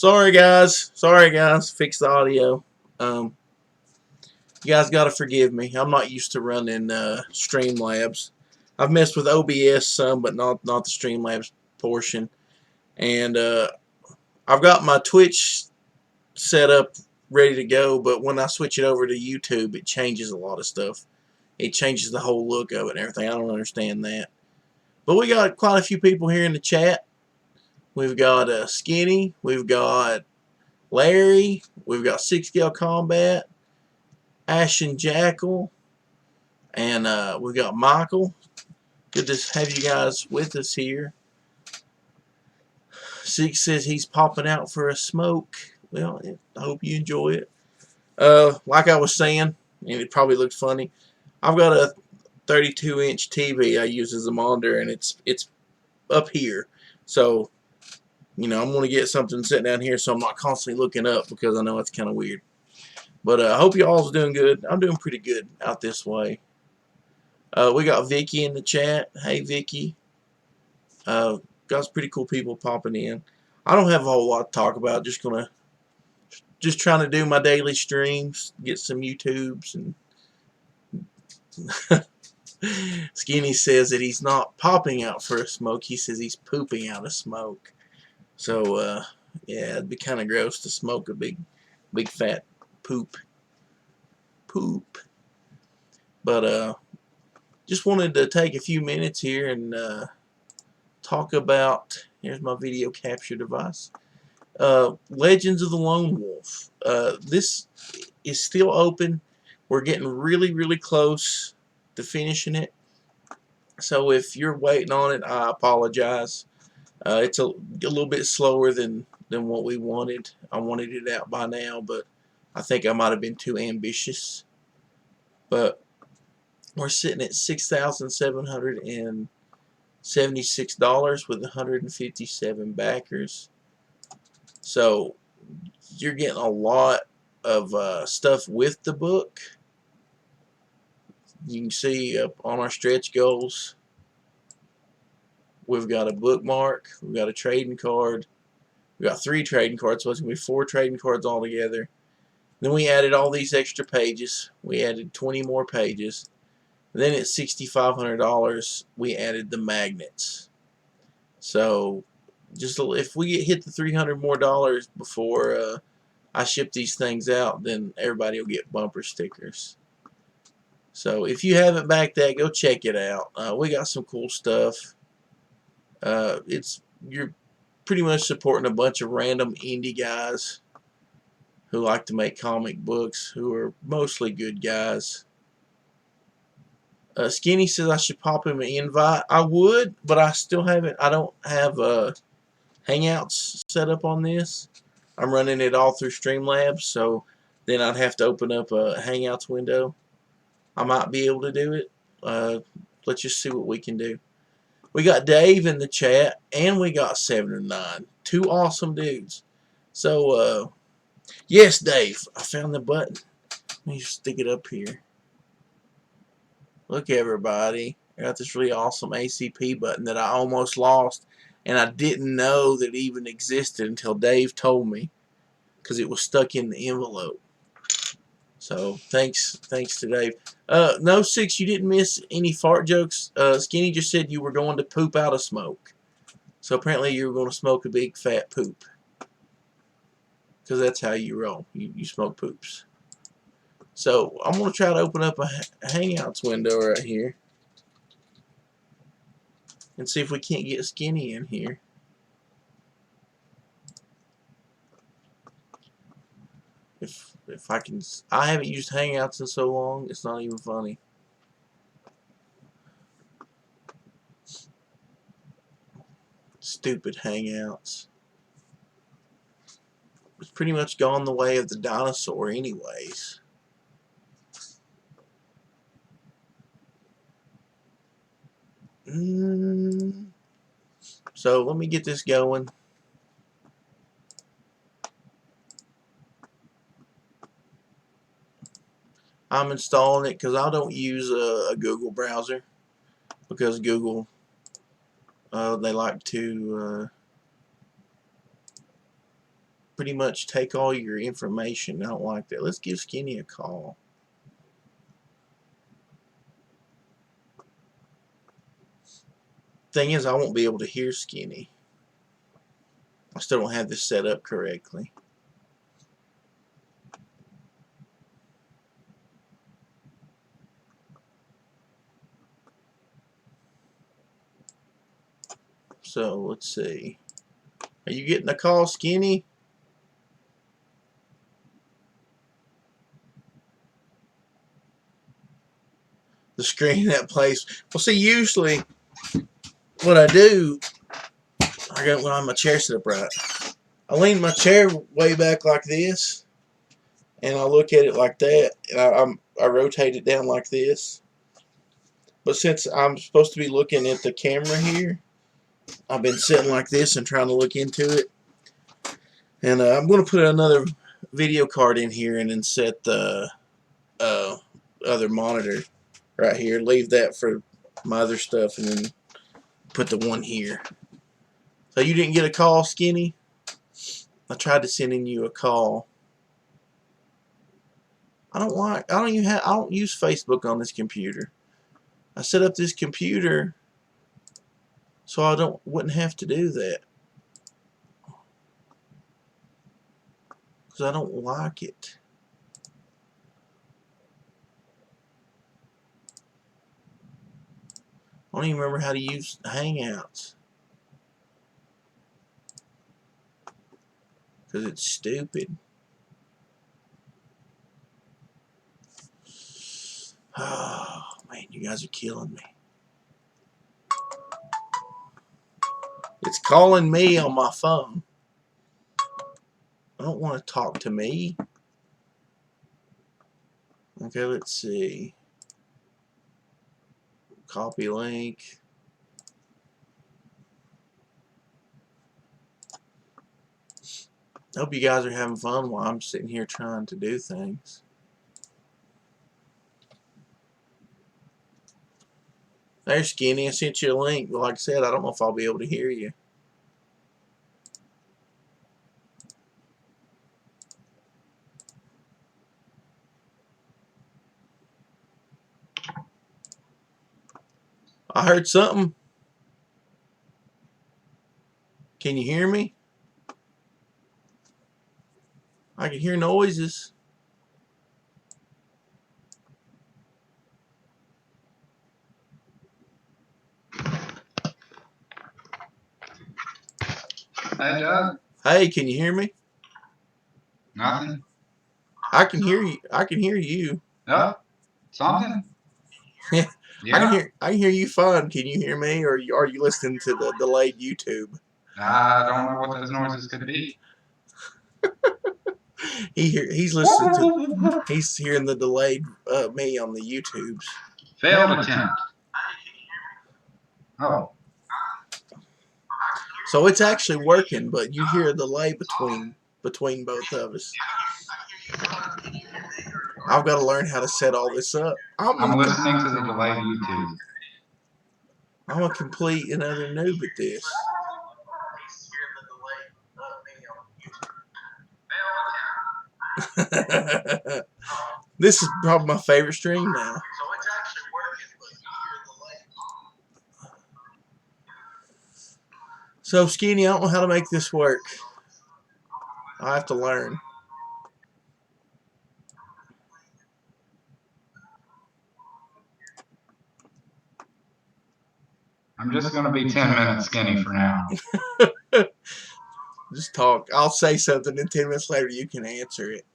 Sorry guys, fix the audio. Um, you guys gotta forgive me. I'm not used to running Streamlabs. I've messed with OBS some, but not the Streamlabs portion. And I've got my Twitch set up ready to go, but when I switch it over to YouTube, it changes a lot of stuff. It changes the whole look of it and everything. I don't understand that. But we got quite a few people here in the chat. We've got Skinny, we've got Larry, we've got 6 Scale Combat, Ash and Jackal, and we've got Michael. Good to have you guys with us here. Six says he's popping out for a smoke. Well, I hope you enjoy it. Like I was saying, and it probably looks funny, I've got a 32-inch TV I use as a monitor, and it's up here. So, you know, I'm going to get something sitting down here so I'm not constantly looking up, because I know it's kind of weird. But I hope you all's doing good. I'm doing pretty good out this way. We got Vicky in the chat. Hey, Vicky. Got some pretty cool people popping in. I don't have a whole lot to talk about. Just trying to do my daily streams, get some YouTubes, and Skinny says that he's not popping out for a smoke. He says he's pooping out a smoke. So yeah, it'd be kind of gross to smoke a big fat poop. But just wanted to take a few minutes here and talk about, here's my video capture device, Legends of the Lone Wolf. This is still open. We're getting really close to finishing it. So if you're waiting on it, I apologize. It's a little bit slower than what we wanted. I wanted it out by now, but I think I might have been too ambitious. But we're sitting at $6,776 with 157 backers. So you're getting a lot of stuff with the book. You can see up on our stretch goals, we've got a bookmark, we've got a trading card, we've got 3 trading cards, so it's going to be 4 trading cards altogether. Then we added all these extra pages. We added 20 more pages. Then at $6,500, we added the magnets. So just if we hit the $300 more before I ship these things out, then everybody will get bumper stickers. So if you haven't backed that, go check it out. We got some cool stuff. You're pretty much supporting a bunch of random indie guys who like to make comic books, who are mostly good guys. Skinny says I should pop him an invite. I would, but I still haven't. I don't have Hangouts set up on this. I'm running it all through Streamlabs, so then I'd have to open up a Hangouts window. I might be able to do it. Let's just see what we can do. We got Dave in the chat, and we got 709. 2 awesome dudes. So, yes, Dave, I found the button. Let me stick it up here. Look, everybody, I got this really awesome ACP button that I almost lost, and I didn't know that it even existed until Dave told me, because it was stuck in the envelope. So thanks to Dave. No, 6, you didn't miss any fart jokes. Skinny just said you were going to poop out a smoke. So apparently you were going to smoke a big fat poop, because that's how you roll. You smoke poops. So I'm going to try to open up a Hangouts window right here and see if we can't get Skinny in here. If I can, I haven't used Hangouts in so long, it's not even funny. Stupid Hangouts. It's pretty much gone the way of the dinosaur anyways. So let me get this going. I'm installing it because I don't use a Google browser, because Google, they like to pretty much take all your information. I don't like that. Let's give Skinny a call. Thing is, I won't be able to hear Skinny. I still don't have this set up correctly. So let's see. Are you getting a call, Skinny? The screen that plays. Well, see, usually what I do, I got my chair set up right. I lean my chair way back like this, and I look at it like that, and I rotate it down like this. But since I'm supposed to be looking at the camera here, I've been sitting like this and trying to look into it. And I'm going to put another video card in here and then set the other monitor right here. Leave that for my other stuff and then put the one here. So you didn't get a call, Skinny? I tried to send in you a call. I don't use Facebook on this computer. I set up this computer so I wouldn't have to do that. Because I don't like it. I don't even remember how to use Hangouts. Because it's stupid. Oh, man, you guys are killing me. It's calling me on my phone. I don't want to talk to me. Okay, let's see. Copy link. Hope you guys are having fun while I'm sitting here trying to do things. There's Skinny. I sent you a link, but like I said, I don't know if I'll be able to hear you. I heard something. Can you hear me? I can hear noises. Hey, Doug. Hey, can you hear me? Nothing. I can hear you. I can hear you. Oh, something. Yeah. Yeah. I can hear you fine. Can you hear me, or are you listening to the delayed YouTube? I don't know what those noises could be. He's listening to. He's hearing the delayed me on the YouTubes. Failed attempt. Oh. So it's actually working, but you hear a delay between both of us. I've got to learn how to set all this up. I'm listening to the delayed YouTube. I'm a complete and utter noob at this. This is probably my favorite stream now. So Skinny, I don't know how to make this work. I have to learn. I'm just going to be 10 minutes skinny for now. Just talk. I'll say something, and 10 minutes later you can answer it.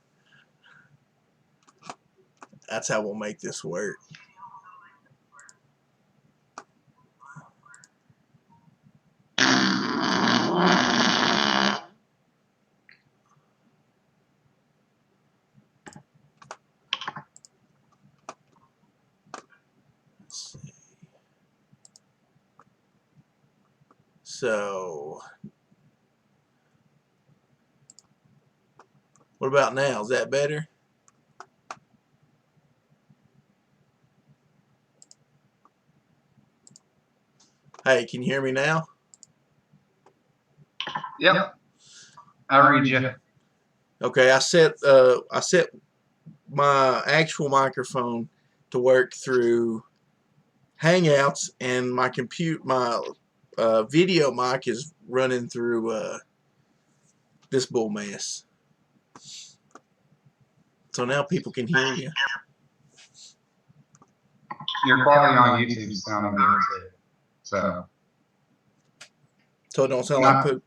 That's how we'll make this work. Let's see. So, what about now? Is that better? Hey, can you hear me now? Yep. I read you. Okay, I set my actual microphone to work through Hangouts, and my video mic is running through this bull mess. So now people can hear you. Your quality on YouTube is sounding good too. So it don't sound like poop.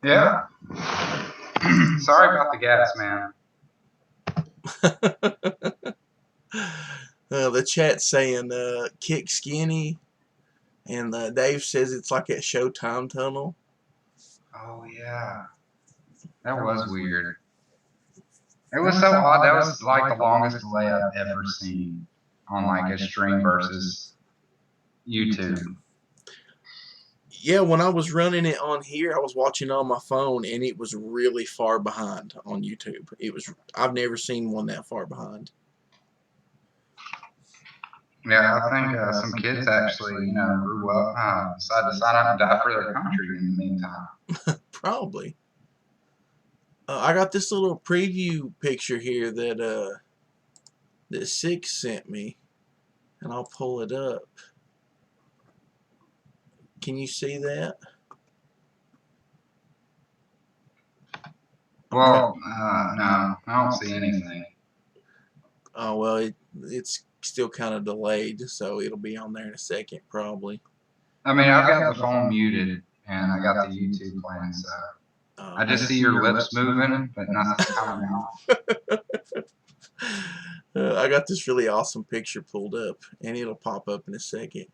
Yeah. Sorry about the gas, man. The chat's saying kick skinny, and Dave says it's like that Showtime tunnel. Oh yeah, that was weird. It was so odd. That was like the longest delay I've ever seen on like a stream versus YouTube. Yeah, when I was running it on here, I was watching on my phone, and it was really far behind on YouTube. I've never seen one that far behind. Yeah, I think some kids actually, grew up, decided to sign up and die for their country in the meantime. Probably. I got this little preview picture here that Six sent me, and I'll pull it up. Can you see that? Well, no, I don't see anything. Oh, well, it's still kind of delayed, so it'll be on there in a second, probably. I mean, I've got the phone muted, and I got the YouTube playing, so I just see your lips moving, but nothing's coming out. I got this really awesome picture pulled up, and it'll pop up in a second.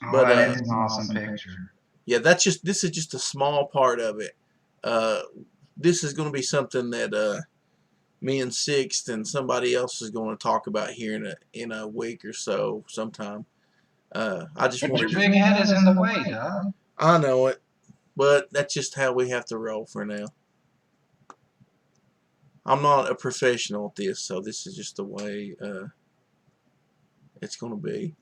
Oh, but that is an awesome picture. Yeah, this is just a small part of it. This is going to be something that me and Sixth and somebody else is going to talk about here in a week or so sometime. I just but your big head is in the way, Doug. I know it, but that's just how we have to roll for now. I'm not a professional at this, so this is just the way it's going to be.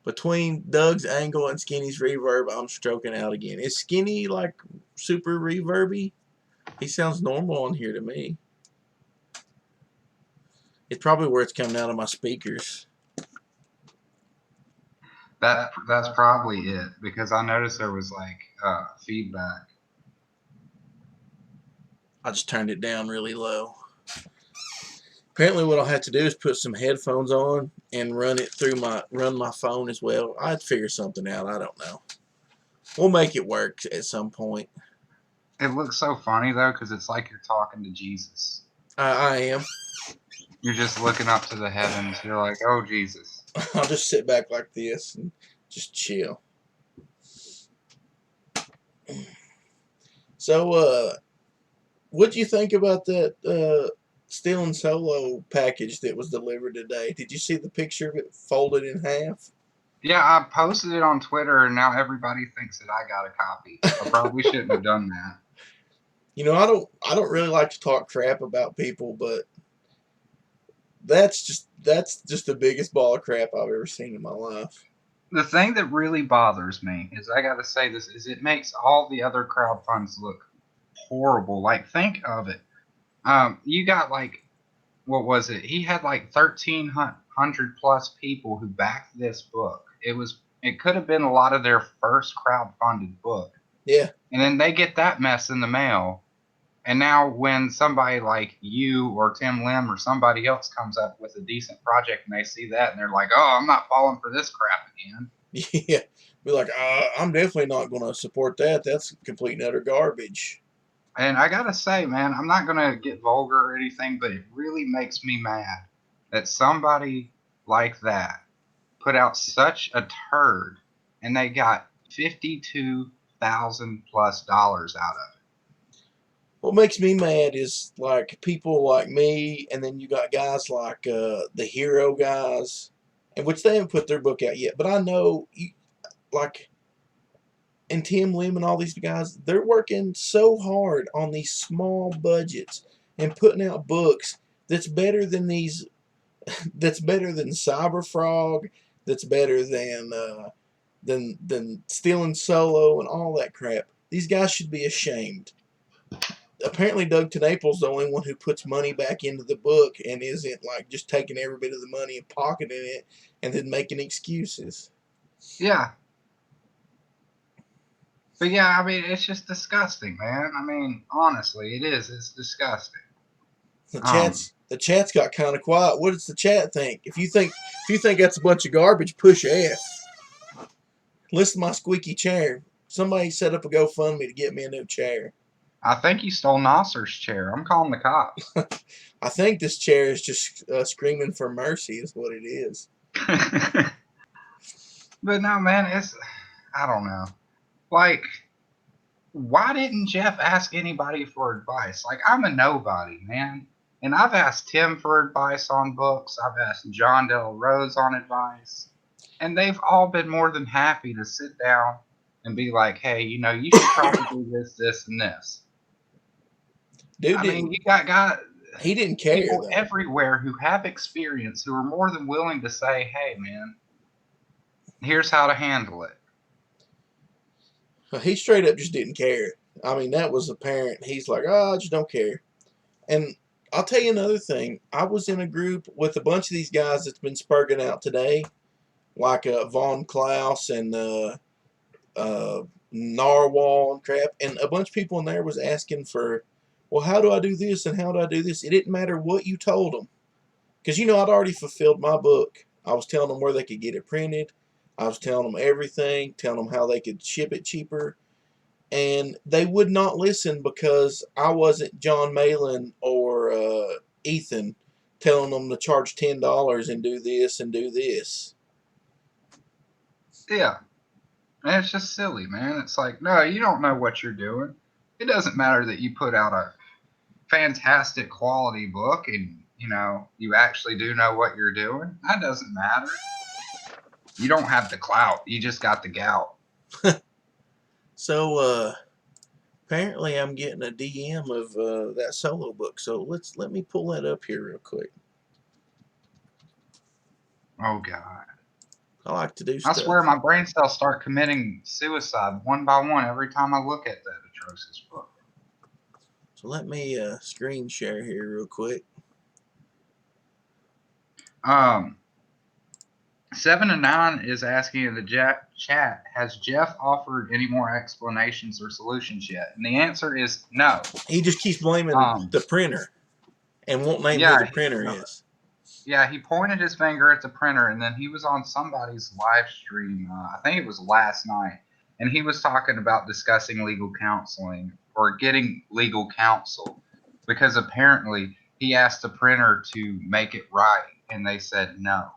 Between Doug's angle and Skinny's reverb, I'm stroking out again. Is Skinny like super reverby? He sounds normal on here to me. It's probably where it's coming out of my speakers. That's probably it, because I noticed there was like feedback. I just turned it down really low. Apparently what I'll have to do is put some headphones on and run my phone as well. I'd figure something out. I don't know. We'll make it work at some point. It looks so funny though, because it's like you're talking to Jesus. I am. You're just looking up to the heavens. You're like, oh Jesus. I'll just sit back like this and just chill. So, what do you think about that Still and Solo package that was delivered today? Did you see the picture of it folded in half? Yeah, I posted it on Twitter, and now everybody thinks that I got a copy. I probably shouldn't have done that. You know, I don't really like to talk crap about people, but that's just the biggest ball of crap I've ever seen in my life. The thing that really bothers me is, I got to say this, is it makes all the other crowdfunds look horrible. Like, think of it. You got like, what was it? He had like 1,300 plus people who backed this book. It could have been a lot of their first crowdfunded book. Yeah. And then they get that mess in the mail. And now when somebody like you or Tim Lim or somebody else comes up with a decent project and they see that and they're like, oh, I'm not falling for this crap again. Yeah. Be like, I'm definitely not going to support that. That's complete and utter garbage. And I got to say, man, I'm not going to get vulgar or anything, but it really makes me mad that somebody like that put out such a turd and they got $52,000+ out of it. What makes me mad is like people like me, and then you got guys like the Hero guys, and which they haven't put their book out yet. But I know, and Tim Lim and all these guys, they're working so hard on these small budgets and putting out books that's better than these. That's better than Cyberfrog. That's better than Stealing Solo and all that crap. These guys should be ashamed. apparently Doug TeNaples the only one who puts money back into the book and isn't like just taking every bit of the money and pocketing it and then making excuses. Yeah. But yeah, I mean, it's just disgusting, man. I mean, honestly, it is. It's disgusting. The chat's got kind of quiet. What does the chat think? If you think that's a bunch of garbage, push F. Listen to my squeaky chair. Somebody set up a GoFundMe to get me a new chair. I think you stole Nasser's chair. I'm calling the cops. I think this chair is just screaming for mercy, is what it is. But no, man, I don't know. Like, why didn't Jeff ask anybody for advice? Like, I'm a nobody, man. And I've asked Tim for advice on books. I've asked John Del Rose on advice. And they've all been more than happy to sit down and be like, hey, you should probably do this, this, and this. Dude I mean, didn't. you got He didn't care people though. everywhere who have experience who are more than willing to say, hey, man, here's how to handle it. He straight up just didn't care. I mean, that was apparent. He's like, oh, I just don't care. And I'll tell you another thing. I was in a group with a bunch of these guys that's been spurging out today, like Von Klaus and Narwhal and crap. And a bunch of people in there was asking for, well, how do I do this and how do I do this? It didn't matter what you told them. Because, I'd already fulfilled my book. I was telling them where they could get it printed. I was telling them everything, telling them how they could ship it cheaper. And they would not listen because I wasn't John Malin or Ethan telling them to charge $10 and do this and do this. Yeah. And it's just silly, man. It's like, no, you don't know what you're doing. It doesn't matter that you put out a fantastic quality book and, you actually do know what you're doing. That doesn't matter. You don't have the clout. You just got the gout. So, apparently I'm getting a DM of that solo book. So let me pull that up here real quick. Oh, God. I like to do stuff. I swear my brain cells start committing suicide one by one every time I look at that atrocious book. So let me screen share here real quick. 7 and 9 is asking in the chat, has Jeff offered any more explanations or solutions yet? And the answer is no. He just keeps blaming the printer and won't name who the printer is. Yeah, he pointed his finger at the printer, and then he was on somebody's live stream, I think it was last night, and he was talking about discussing legal counseling or getting legal counsel because apparently he asked the printer to make it right, and they said no,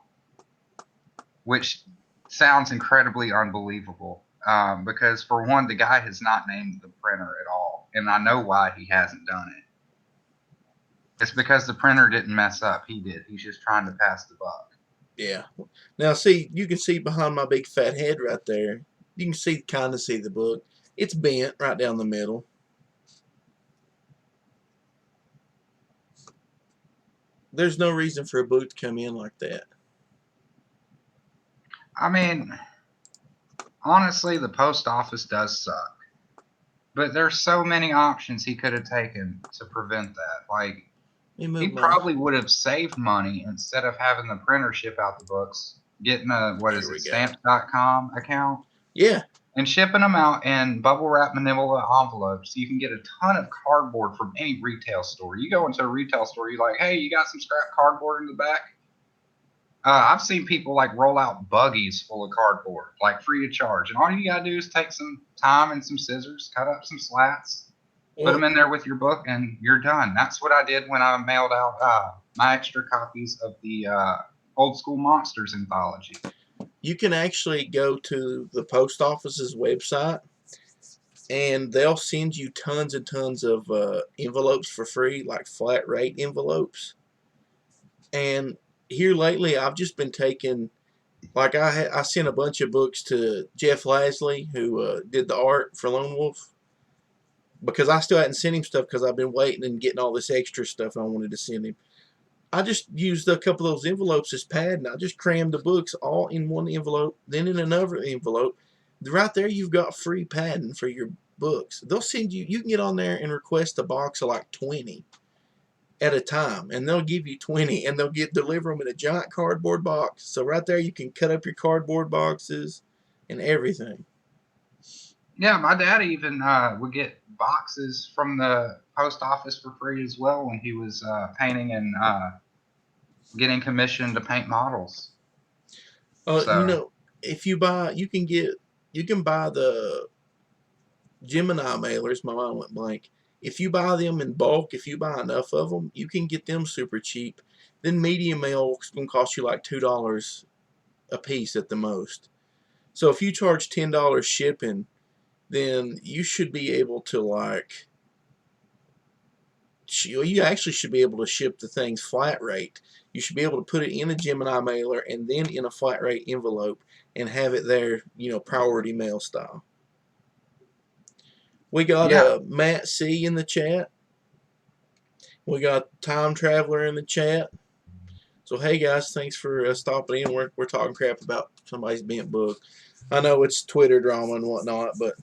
which sounds incredibly unbelievable because, for one, the guy has not named the printer at all, and I know why he hasn't done it. It's because the printer didn't mess up. He did. He's just trying to pass the buck. Yeah. Now, see, you can see behind my big fat head right there. You can kind of see the book. It's bent right down the middle. There's no reason for a book to come in like that. I mean, honestly, the post office does suck. But there's so many options he could have taken to prevent that. Like, he probably would have saved money instead of having the printer ship out the books, getting a, stamps.com account. Yeah. And shipping them out in bubble wrap manila envelopes. So you can get a ton of cardboard from any retail store. You go into a retail store, you're like, hey, you got some scrap cardboard in the back? I've seen people like roll out buggies full of cardboard, like free of charge. And all you got to do is take some time and some scissors, cut up some slats, put them in there with your book, and you're done. That's what I did when I mailed out my extra copies of the Old School Monsters anthology. You can actually go to the post office's website, and they'll send you tons and tons of envelopes for free, like flat rate envelopes. And here lately, I've just been taking, like I sent a bunch of books to Jeff Lasley, who did the art for Lone Wolf, because I still hadn't sent him stuff because I've been waiting and getting all this extra stuff I wanted to send him. I just used a couple of those envelopes as pad, and I just crammed the books all in one envelope, then in another envelope. Right there, you've got free padding for your books. They'll send you. You can get on there and request a box of like 20 at a time, and they'll give you 20, and they'll deliver them in a giant cardboard box. So right there, you can cut up your cardboard boxes and everything. Yeah, my dad even would get boxes from the post office for free as well when he was painting and getting commissioned to paint models. You So know, if you buy, you can buy the Gemini mailers. My mind went blank. If you buy them in bulk, if you buy enough of them, you can get them super cheap. Then medium mail is going to cost you like $2 a piece at the most. So if you charge $10 shipping, then you should be able to like, you actually should be able to ship the things flat rate. You should be able to put it in a Gemini mailer and then in a flat rate envelope and have it there, priority mail style. We got yeah, Matt C in the chat. We got Time Traveler in the chat. So hey guys, thanks for stopping in. We're talking crap about somebody's bent book. I know it's Twitter drama and whatnot, but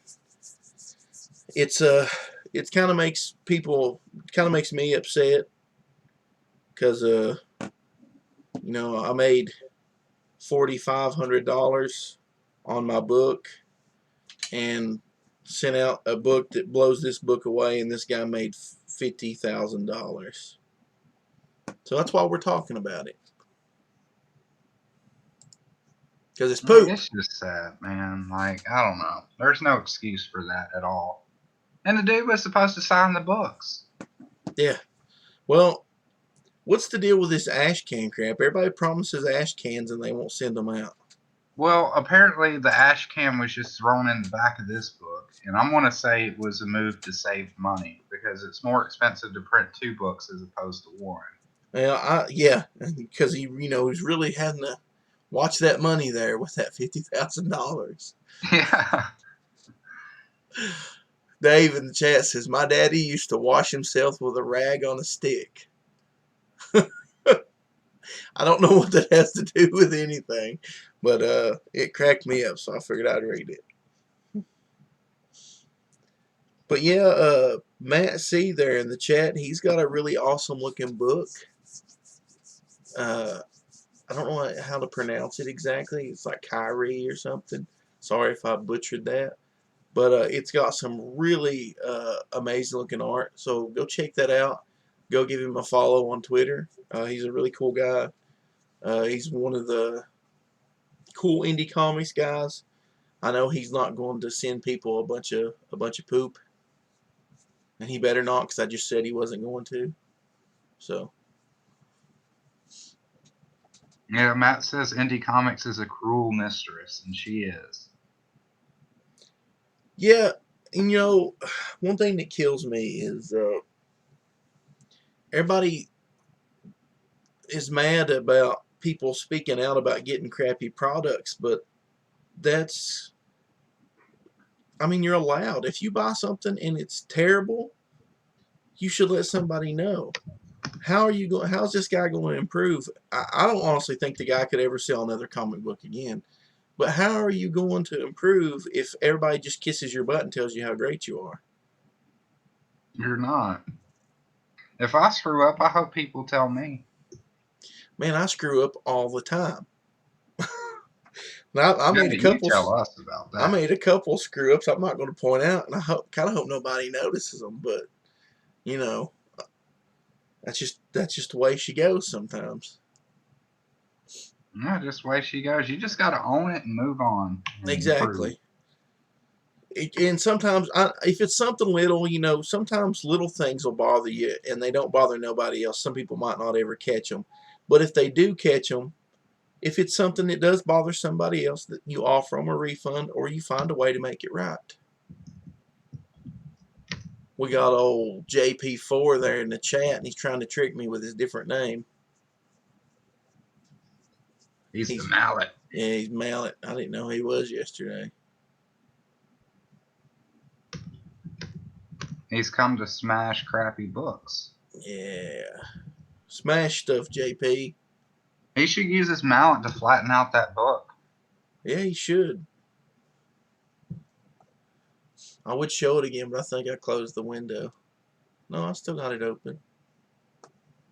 it kind of makes me upset because I made $4,500 on my book and sent out a book that blows this book away, and this guy made $50,000. So that's why we're talking about it, because it's like, poop. it's just sad, man. Like, I don't know. There's no excuse for that at all. And the dude was supposed to sign the books. Yeah. Well, what's the deal with this ash can crap? Everybody promises ash cans and they won't send them out. Well, apparently the ash can was just thrown in the back of this book, and I'm going to say it was a move to save money because it's more expensive to print 2 books as opposed to 1. Yeah, because he's really having to watch that money there with that $50,000. Yeah. Dave in the chat says my daddy used to wash himself with a rag on a stick. I don't know what that has to do with anything, but it cracked me up, so I figured I'd read it. But yeah, Matt C there in the chat, he's got a really awesome looking book. I don't know how to pronounce it exactly. It's like Kyrie or something. Sorry if I butchered that. But it's got some really amazing looking art. So go check that out. Go give him a follow on Twitter. He's a really cool guy. He's one of the cool indie comics guys. I know he's not going to send people a bunch of poop, and he better not, because I just said he wasn't going to. So Yeah, Matt says Indie Comics is a cruel mistress, and she is. yeah, and one thing that kills me is everybody is mad about people speaking out about getting crappy products, but that's, you're allowed. If you buy something and it's terrible, you should let somebody know. How's this guy going to improve? I don't honestly think the guy could ever sell another comic book again. But how are you going to improve if everybody just kisses your butt and tells you how great you are? You're not. If I screw up, I hope people tell me. Man, I screw up all the time. Now, I Yeah, made a you couple. tell us about I that. made a couple screw ups. I'm not going to point out, and I kind of hope nobody notices them. But you know, that's just the way she goes sometimes. Yeah, just the way she goes. You just got to own it and move on and improve. Exactly. And sometimes, if it's something little, sometimes little things will bother you, and they don't bother nobody else. Some people might not ever catch them, but if they do catch them, if it's something that does bother somebody else, that you offer them a refund or you find a way to make it right. We got old JP4 there in the chat, and he's trying to trick me with his different name. He's the mallet. Yeah, he's Mallet. I didn't know he was yesterday. He's come to smash crappy books. Yeah. Smash stuff, JP. He should use his mallet to flatten out that book. Yeah, he should. I would show it again, but I think I closed the window. No, I still got it open.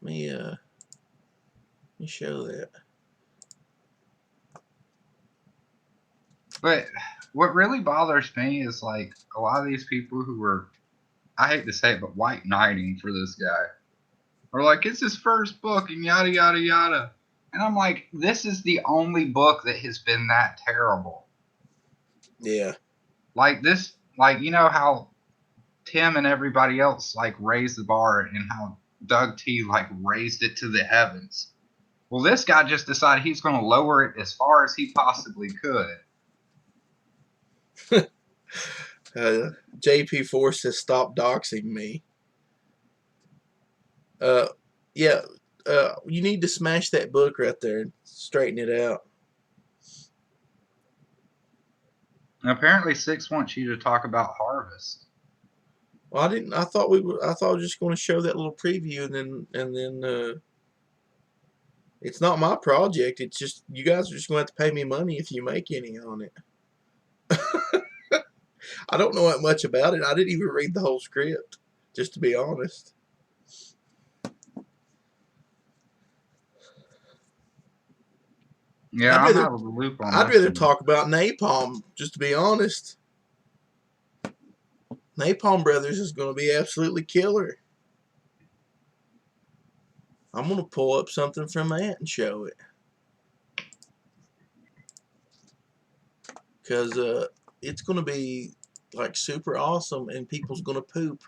Let me show that. But what really bothers me is like a lot of these people who were, I hate to say it, but white knighting for this guy. Or like, it's his first book and yada yada yada. And I'm like, this is the only book that has been that terrible. Yeah. Like this, like you know how Tim and everybody else like raised the bar and how Doug T like raised it to the heavens. Well, this guy just decided he's going to lower it as far as he possibly could. JP Force has stopped doxing me. Yeah. You need to smash that book right there and straighten it out. And apparently, Six wants you to talk about Harvest. Well, I didn't. I thought I thought I was just going to show that little preview, and then. It's not my project. It's just you guys are just going to have to pay me money if you make any on it. I don't know that much about it. I didn't even read the whole script, just to be honest. Yeah, I'm out of the loop on I'd this rather one. talk about Napalm, just to be honest. Napalm Brothers is going to be absolutely killer. I'm going to pull up something from that and show it. Because it's going to be like super awesome and people's going to poop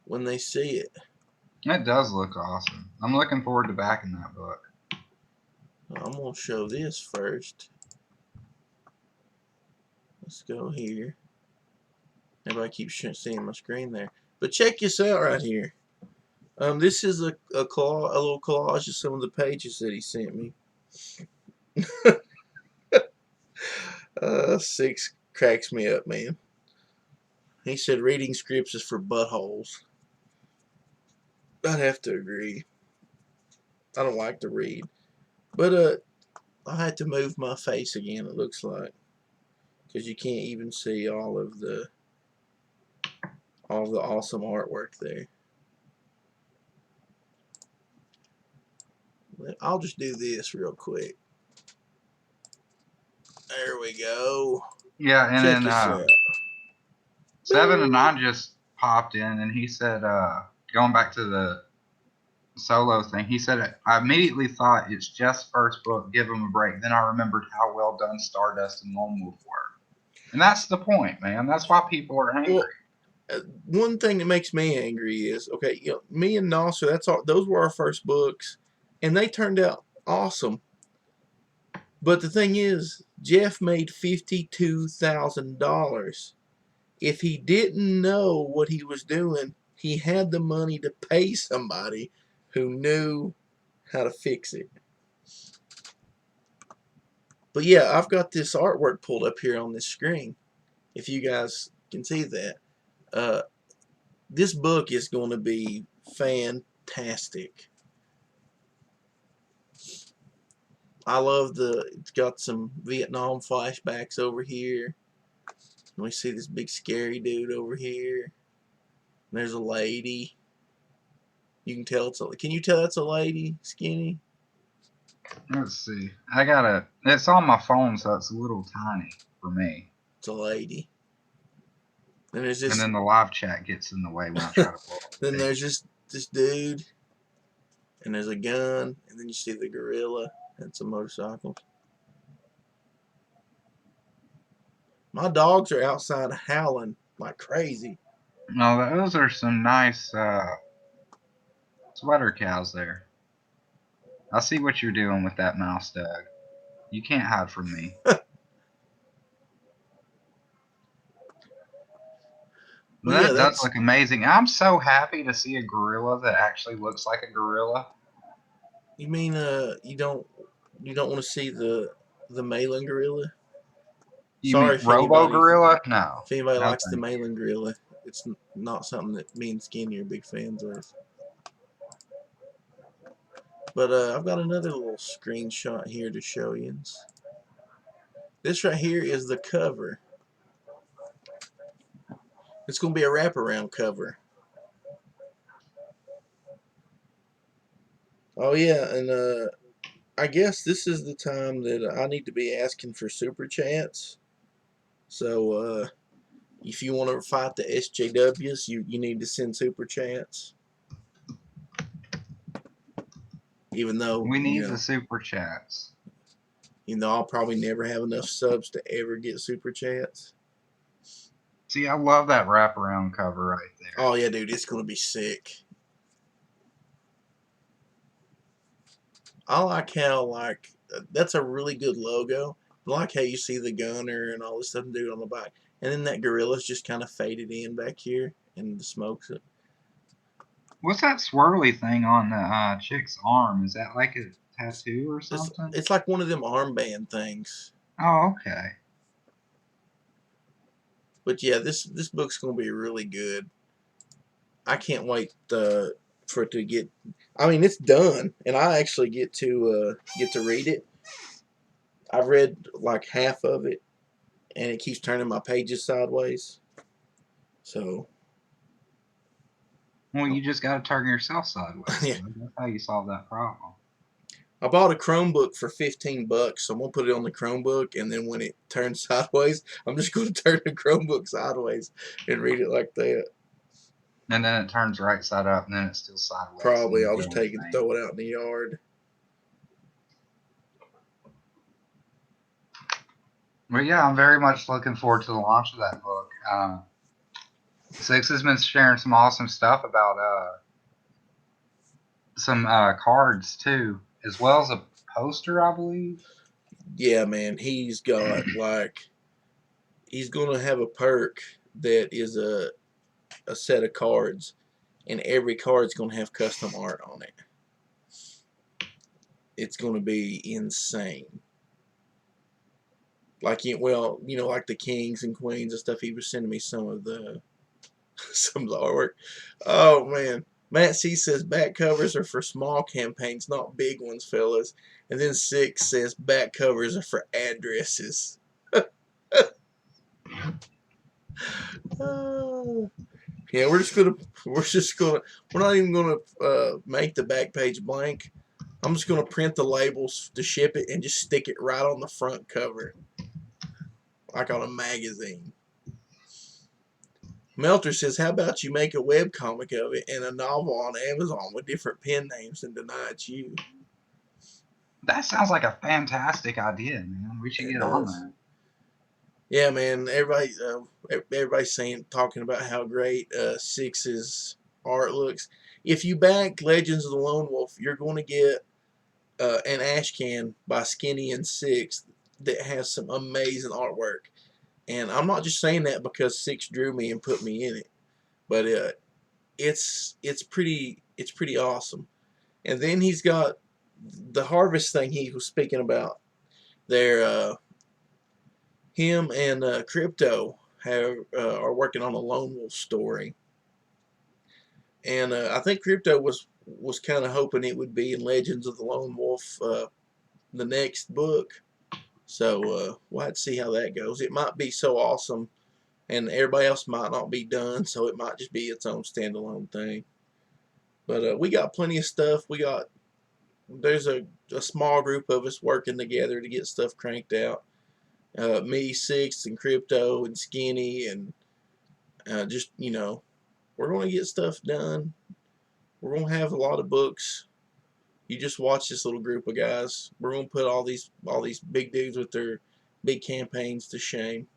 when they see it. It does look awesome. I'm looking forward to backing that book. I'm going to show this first. Let's go here. Everybody keeps seeing my screen there. But check this out right here. This is a little collage of some of the pages that he sent me. Six cracks me up, man. He said reading scripts is for buttholes. I'd have to agree. I don't like to read. But I had to move my face again, it looks like. Because you can't even see all of the awesome artwork there. I'll just do this real quick. There we go. Yeah, and Check then this out. 7 and 9 just popped in, and he said, going back to the solo thing, he said, I immediately thought it's Jeff's first book, give him a break. Then I remembered how well done Stardust and Lone Wolf were. And that's the point, man. That's why people are angry. Well, one thing that makes me angry is, okay, you know, me and Nasser, those were our first books, and they turned out awesome. But the thing is, Jeff made $52,000. If he didn't know what he was doing, he had the money to pay somebody who knew how to fix it. But yeah, I've got this artwork pulled up here on this screen. If you guys can see that. This book is going to be fantastic. I love it's got some Vietnam flashbacks over here. And we see this big scary dude over here. And there's a lady. You can tell can you tell that's a lady, Skinny? Let's see. It's on my phone, so it's a little tiny for me. It's a lady. And there's And this. then the live chat gets in the way when I try to pull up. Then there's just this dude. And there's a gun. And then you see the gorilla and some motorcycles. My dogs are outside howling like crazy. No, those are some nice sweater cows there. I see what you're doing with that mouse, Doug. You can't hide from me. Well, yeah, That does look amazing. I'm so happy to see a gorilla that actually looks like a gorilla. You mean you don't want to see the Malin gorilla? You Sorry mean if Robo anybody Gorilla? No. likes the Thank you. Malin gorilla. It's not something that me and Skinny are big fans of. But I've got another little screenshot here to show you. This right here is the cover. It's going to be a wraparound cover. Oh yeah, and I guess this is the time that I need to be asking for super chats. So if you want to fight the SJWs, you need to send super chats. Even though We need the super chats. I'll probably never have enough subs to ever get super chats. See, I love that wraparound cover right there. Oh yeah, dude, it's gonna be sick. I like how that's a really good logo. I like how you see the gunner and all this stuff dude on the back, and then that gorilla's just kind of faded in back here, and the smoke's it. What's that swirly thing on the chick's arm? Is that like a tattoo or something? It's like one of them armband things. Oh, okay. But yeah, this book's gonna be really good. I can't wait for it to get. I mean, it's done, and I actually get to read it. I've read like half of it, and it keeps turning my pages sideways. So. Well, you just got to turn yourself sideways. Yeah. So that's how you solve that problem. I bought a Chromebook for $15, so I'm gonna put it on the Chromebook, and then when it turns sideways, I'm just gonna turn the Chromebook sideways and read it like that. And then it turns right side up, and then it's still sideways. Probably I'll just take it and throw it out in the yard. Well, yeah, I'm very much looking forward to the launch of that book. Six has been sharing some awesome stuff about some cards too, as well as a poster, I believe. Yeah, man, he's got he's gonna have a perk that is a set of cards, and every card's gonna have custom art on it. It's gonna be insane. Like like the kings and queens and stuff. He was sending me some of the artwork. Oh man. Matt C says back covers are for small campaigns, not big ones, fellas. And then Six says back covers are for addresses. Yeah, we're not even gonna make the back page blank. I'm just gonna print the labels to ship it and just stick it right on the front cover, like on a magazine. Melter says, how about you make a webcomic of it and a novel on Amazon with different pen names and deny it's you? That sounds like a fantastic idea, man. We should get on that. Yeah, man. Everybody's talking about how great Six's art looks. If you back Legends of the Lone Wolf, you're going to get an ash can by Skinny and Six that has some amazing artwork. And I'm not just saying that because Six drew me and put me in it, but it's pretty awesome. And then he's got the harvest thing he was speaking about there. Him and Crypto are working on a Lone Wolf story, and I think Crypto was kind of hoping it would be in Legends of the Lone Wolf, the next book. So we'll have to see how that goes. It might be so awesome, and everybody else might not be done, so it might just be its own standalone thing. But we got plenty of stuff. There's a small group of us working together to get stuff cranked out. Me, Six, and Crypto, and Skinny, and just we're going to get stuff done. We're going to have a lot of books. You just watch this little group of guys. We're going to put all these big dudes with their big campaigns to shame.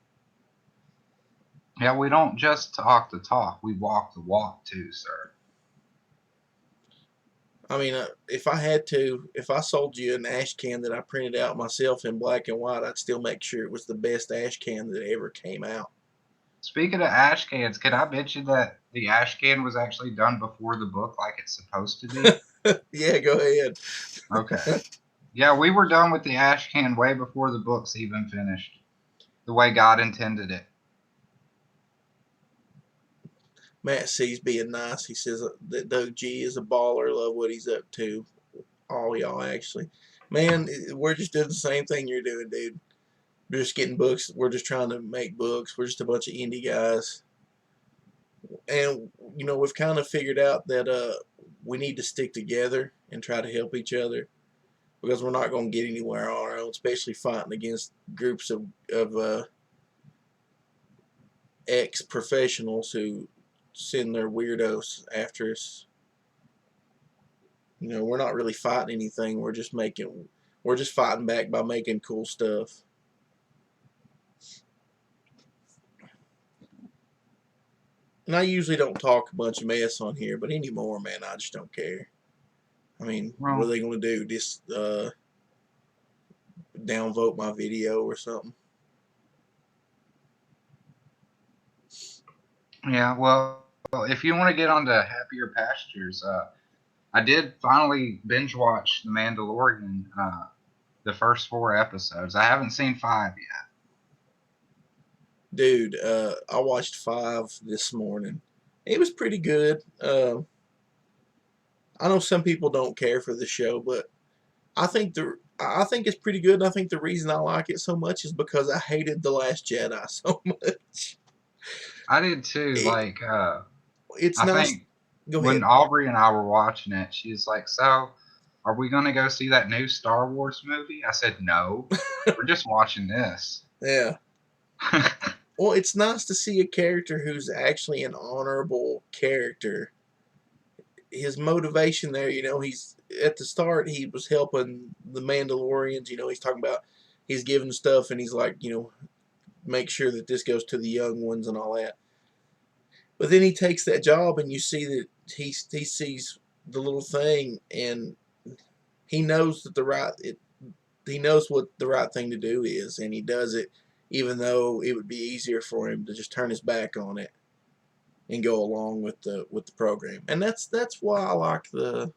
Yeah, we don't just talk the talk. We walk the walk too, sir. I mean, if I sold you an ash can that I printed out myself in black and white, I'd still make sure it was the best ash can that ever came out. Speaking of ash cans, can I bet you that the ash can was actually done before the book like it's supposed to be? Yeah, go ahead. Okay. Yeah, we were done with the ash can way before the book's even finished. The way God intended it. Matt C's being nice. He says that Doug G is a baller. Love what he's up to. All y'all, actually. Man, we're just doing the same thing you're doing, dude. We're just getting books. We're just trying to make books. We're just a bunch of indie guys. And we've kind of figured out that we need to stick together and try to help each other because we're not going to get anywhere on our own, especially fighting against groups of ex-professionals who send their weirdos after us. We're not really fighting anything. We're just fighting back by making cool stuff. And I usually don't talk a bunch of mess on here, but anymore, man, I just don't care. I mean, what are Well, they going to do? Just downvote my video or something? yeah. Well, if you want to get onto happier pastures, I did finally binge watch The Mandalorian, the first 4 episodes. I haven't seen 5 yet. Dude, I watched 5 this morning. It was pretty good. I know some people don't care for the show, but I think it's pretty good. And I think the reason I like it so much is because I hated The Last Jedi so much. I did too. It, Like, it's I nice. think Go when ahead. Aubrey and I were watching it, she's like, "So, are we going to go see that new Star Wars movie?" I said, "No, we're just watching this." Yeah. Well, it's nice to see a character who's actually an honorable character. His motivation there, he's at the start he was helping the Mandalorians. He's talking about he's giving stuff and he's like, make sure that this goes to the young ones and all that. But then he takes that job and you see that he sees the little thing and he knows that he knows what the right thing to do is and he does it even though it would be easier for him to just turn his back on it and go along with the program. And that's why I like the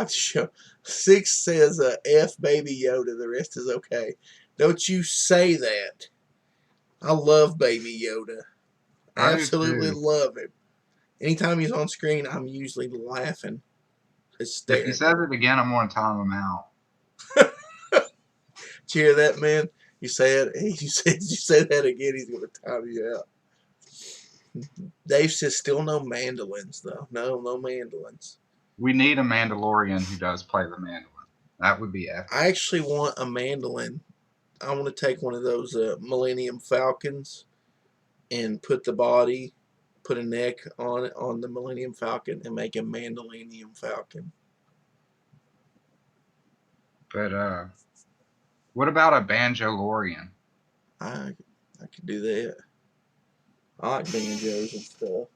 show. Six says F Baby Yoda, the rest is okay. Don't you say that. I love Baby Yoda. I do Absolutely too. love him. Anytime he's on screen, I'm usually laughing If he says hysterically. it again, I'm going to time him out. Did you hear that, man? You say it. You say that again, he's gonna time you out. Dave says still no mandolins though. No mandolins. We need a Mandalorian who does play the mandolin. That would be I epic. actually want a mandolin. I want to take one of those Millennium Falcons and put a neck on it on the Millennium Falcon and make a Mandalorian Falcon. But what about a Banjolorian? I I could do that. I like banjos and stuff.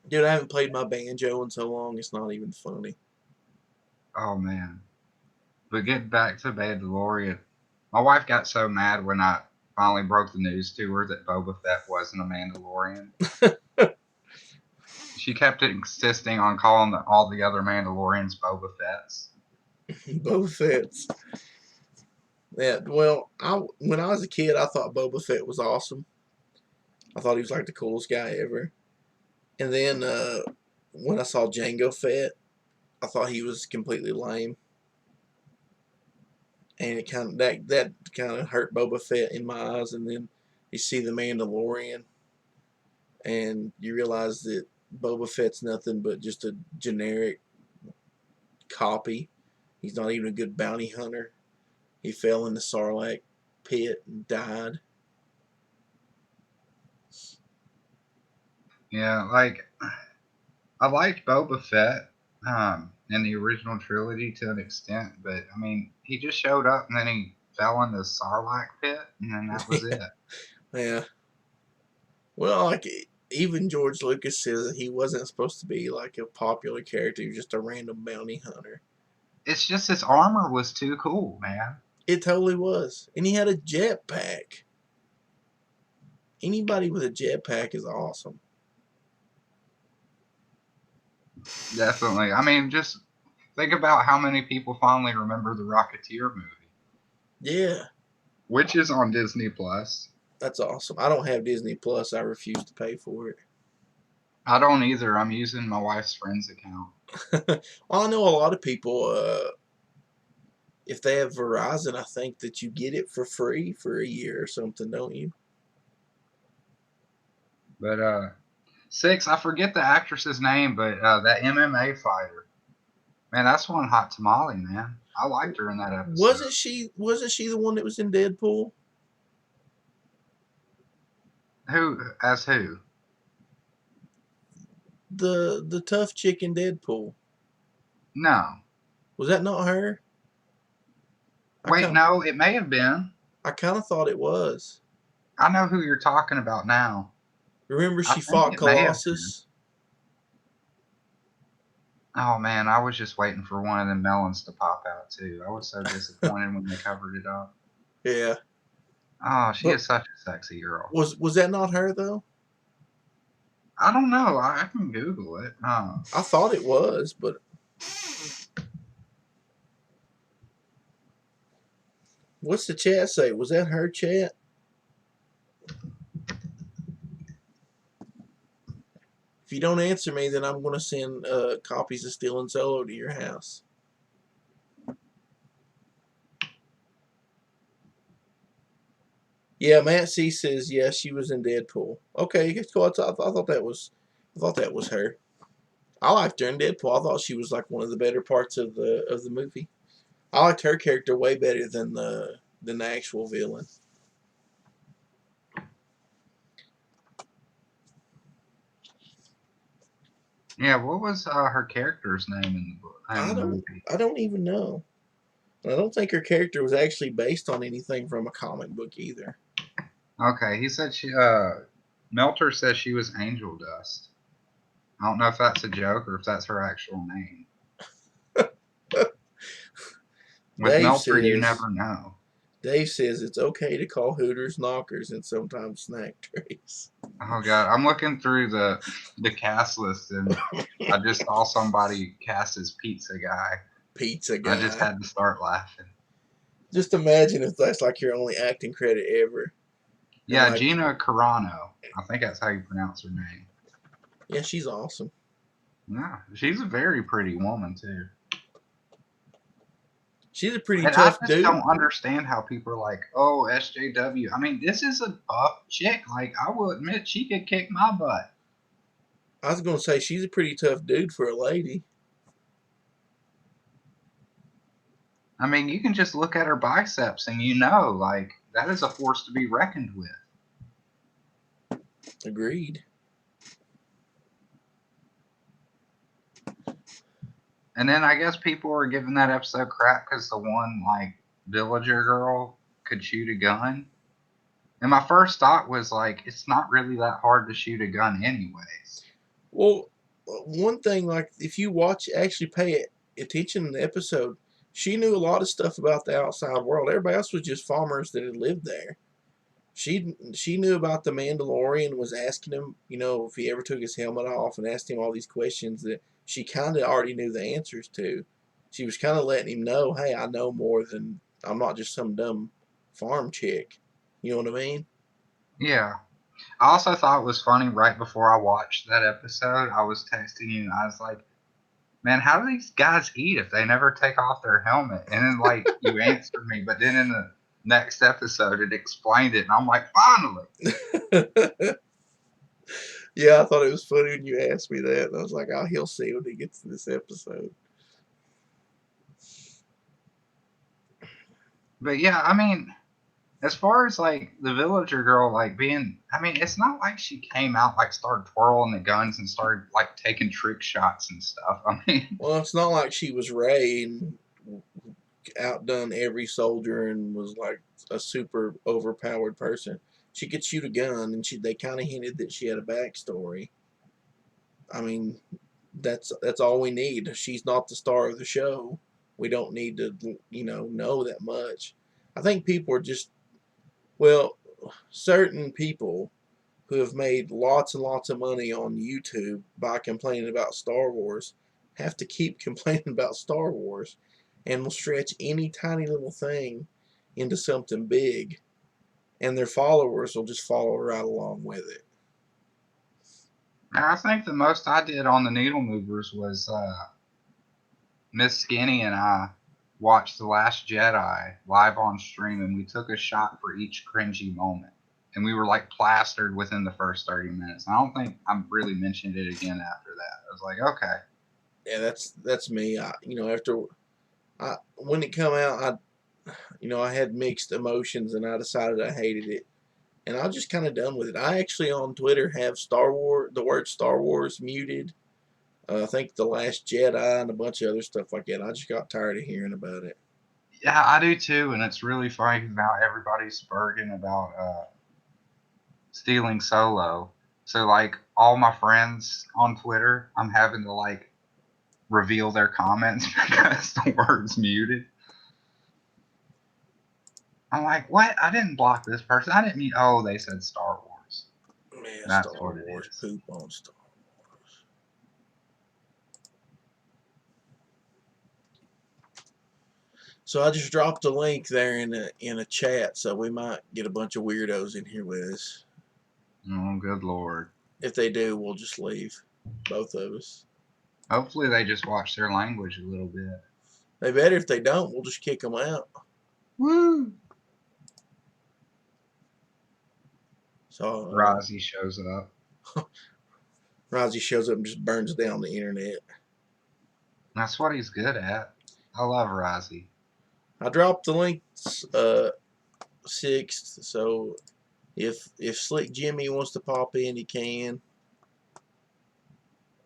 Dude, I haven't played my banjo in so long it's not even funny. Oh man. But getting back to Mandalorian, my wife got so mad when I finally broke the news to her that Boba Fett wasn't a Mandalorian. She kept insisting on calling all the other Mandalorians Boba Fett's. Boba Fett's. Yeah, well, when I was a kid, I thought Boba Fett was awesome. I thought he was like the coolest guy ever. And then when I saw Jango Fett, I thought he was completely lame, and it kind of that kind of hurt Boba Fett in my eyes. And then you see the Mandalorian, and you realize that Boba Fett's nothing but just a generic copy. He's not even a good bounty hunter. He fell in the Sarlacc pit and died. Yeah, like I liked Boba Fett in the original trilogy to an extent, but I mean, he just showed up and then he fell in the Sarlacc pit, and then that was it. Yeah. Well, like even George Lucas says that he wasn't supposed to be like a popular character. He was just a random bounty hunter. It's just his armor was too cool, man. It totally was, and he had a jetpack. Anybody with a jetpack is awesome. Definitely. I mean, just think about how many people finally remember the Rocketeer movie, Yeah, which is on Disney Plus. that's awesome. I don't have Disney Plus. I refuse to pay for it. I don't either. I'm using my wife's friend's account. Well, I know a lot of people. If they have Verizon, I think that you get it for free for a year or something, don't you? But 6, I forget the actress's name, but that MMA fighter, man, that's one hot tamale, man. I liked her in that episode. Wasn't she the one that was in Deadpool? Who as who? The tough chick in Deadpool. No, Was that not her? I wait, kind no, it may have been. I kind of thought it was. I know who you're talking about now. Remember I she think fought it may have been. Colossus? Oh man, I was just waiting for one of them melons to pop out too. I was so disappointed when they covered it up. Yeah. Oh, she But is such a sexy girl. was that not her though? I don't know. I can Google it. I thought it was, but what's the chat say? Was that her chat? If you don't answer me, then I'm going to send copies of Steel and Solo to your house. Yeah, Matt C says yes, she was in Deadpool. Okay, cool. I thought that was her. I liked her in Deadpool. I thought she was like one of the better parts of the movie. I liked her character way better than the actual villain. yeah, what was her character's name in the book? In I the don't movie? I don't even know. I don't think her character was actually based on anything from a comic book either. Okay, he said she. Melter says she was Angel Dust. I don't know if that's a joke or if that's her actual name. With Dave Melter, you says never know. Dave says it's okay to call Hooters knockers and sometimes snack trays. Oh god, I'm looking through the cast list and I just saw somebody cast as Pizza Guy. Pizza I just guy. had to start laughing. Just imagine if that's like your only acting credit ever. And Yeah, like, Gina Carano. I think that's how you pronounce her name. yeah, she's awesome. Yeah, she's a very pretty woman too. She's a pretty And I tough just dude. don't understand how people are like, oh, SJW. I mean, this is a buff chick. Like, I will admit, she could kick my butt. I was gonna say she's a pretty tough dude for a lady. I mean, you can just look at her biceps and you know, like, that is a force to be reckoned with. Agreed. And then I guess people were giving that episode crap because the one, like, villager girl could shoot a gun. And my first thought was, like, it's not really that hard to shoot a gun, anyways. Well, one thing, like if you actually pay attention in the episode, she knew a lot of stuff about the outside world. Everybody else was just farmers that had lived there. She knew about the Mandalorian, was asking him, if he ever took his helmet off, and asked him all these questions that she kind of already knew the answers to. She was kind of letting him know, hey, I know more than I'm not just some dumb farm chick. You know what I mean? Yeah. I also thought it was funny right before I watched that episode. I was texting you and I was like, man, how do these guys eat if they never take off their helmet? And then, like, you answered me, but then in the next episode, it explained it. And I'm like, finally. Yeah, I thought it was funny when you asked me that, and I was like, "Oh, he'll see when he gets to this episode." But yeah, I mean, as far as like the villager girl, like being, I mean, it's not like she came out, like, started twirling the guns and started, like, taking trick shots and stuff. I mean, Well, it's not like she was Ray and outdone every soldier and was like a super overpowered person. She could shoot a gun, and they kind of hinted that she had a backstory. I mean, that's all we need. She's not the star of the show. We don't need to, know that much. I think people are just, well, certain people who have made lots and lots of money on YouTube by complaining about Star Wars have to keep complaining about Star Wars, and will stretch any tiny little thing into something big, and their followers will just follow right along with it. I think the most I did on the needle movers was Miss Skinny and I watched The Last Jedi live on stream, and we took a shot for each cringy moment. and we were like plastered within the first 30 minutes. I don't think I really mentioned it again after that. I was like, okay. Yeah, that's me. After when it come out, I had mixed emotions, and I decided I hated it, and I was just kind of done with it. I actually on Twitter have the word Star Wars muted. I think The Last Jedi and a bunch of other stuff like that. I just got tired of hearing about it. Yeah, I do too, and it's really funny now everybody's spurging about stealing Solo. So like all my friends on Twitter, I'm having to like reveal their comments because the word's muted. I'm like, what? I didn't block this person. I didn't mean. Oh, they said Star Wars. Man, That's Star what it Wars, is. poop on Star Wars. So I just dropped a link there in a chat, so we might get a bunch of weirdos in here with us. Oh, good lord. If they do, we'll just leave, both of us. Hopefully they just watch their language a little bit. They better. If they don't, we'll just kick them out. Woo! So Rozzy shows up. Rozzy shows up and just burns down the internet. That's what he's good at. I love Rozzy. I dropped the links 6th, so if Slick Jimmy wants to pop in, he can.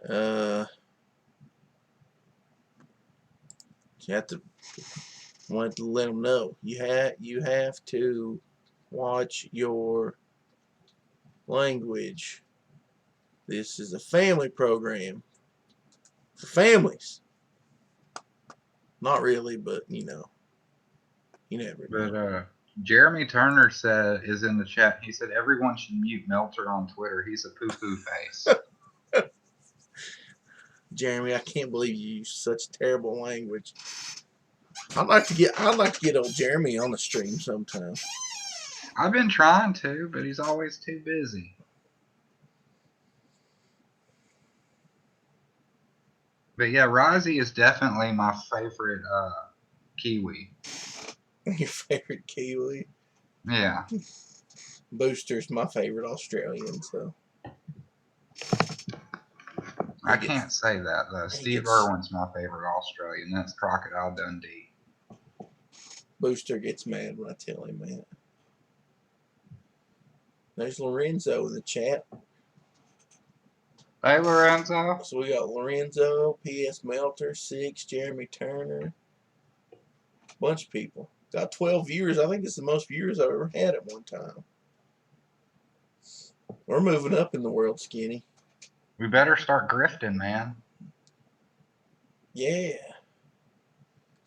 You have to want to let them know you have to watch your language. This is a family program for families. Not really, but you never know. But Jeremy Turner is in the chat. He said everyone should mute Melter on Twitter. He's a poo-poo face. Jeremy, I can't believe you use such terrible language. I'd like to get old Jeremy on the stream sometime. I've been trying to, but he's always too busy. But yeah, Rozzy is definitely my favorite Kiwi. Your favorite Kiwi? Yeah. Booster's my favorite Australian, so. I can't say that though. Steve Irwin's my favorite Australian. That's Crocodile Dundee. Booster gets mad when I tell him that. There's Lorenzo in the chat. Hey, Lorenzo. So we got Lorenzo, PS Melter, 6, Jeremy Turner. Bunch of people. Got 12 viewers. I think it's the most viewers I've ever had at one time. We're moving up in the world, Skinny. We better start grifting, man. Yeah.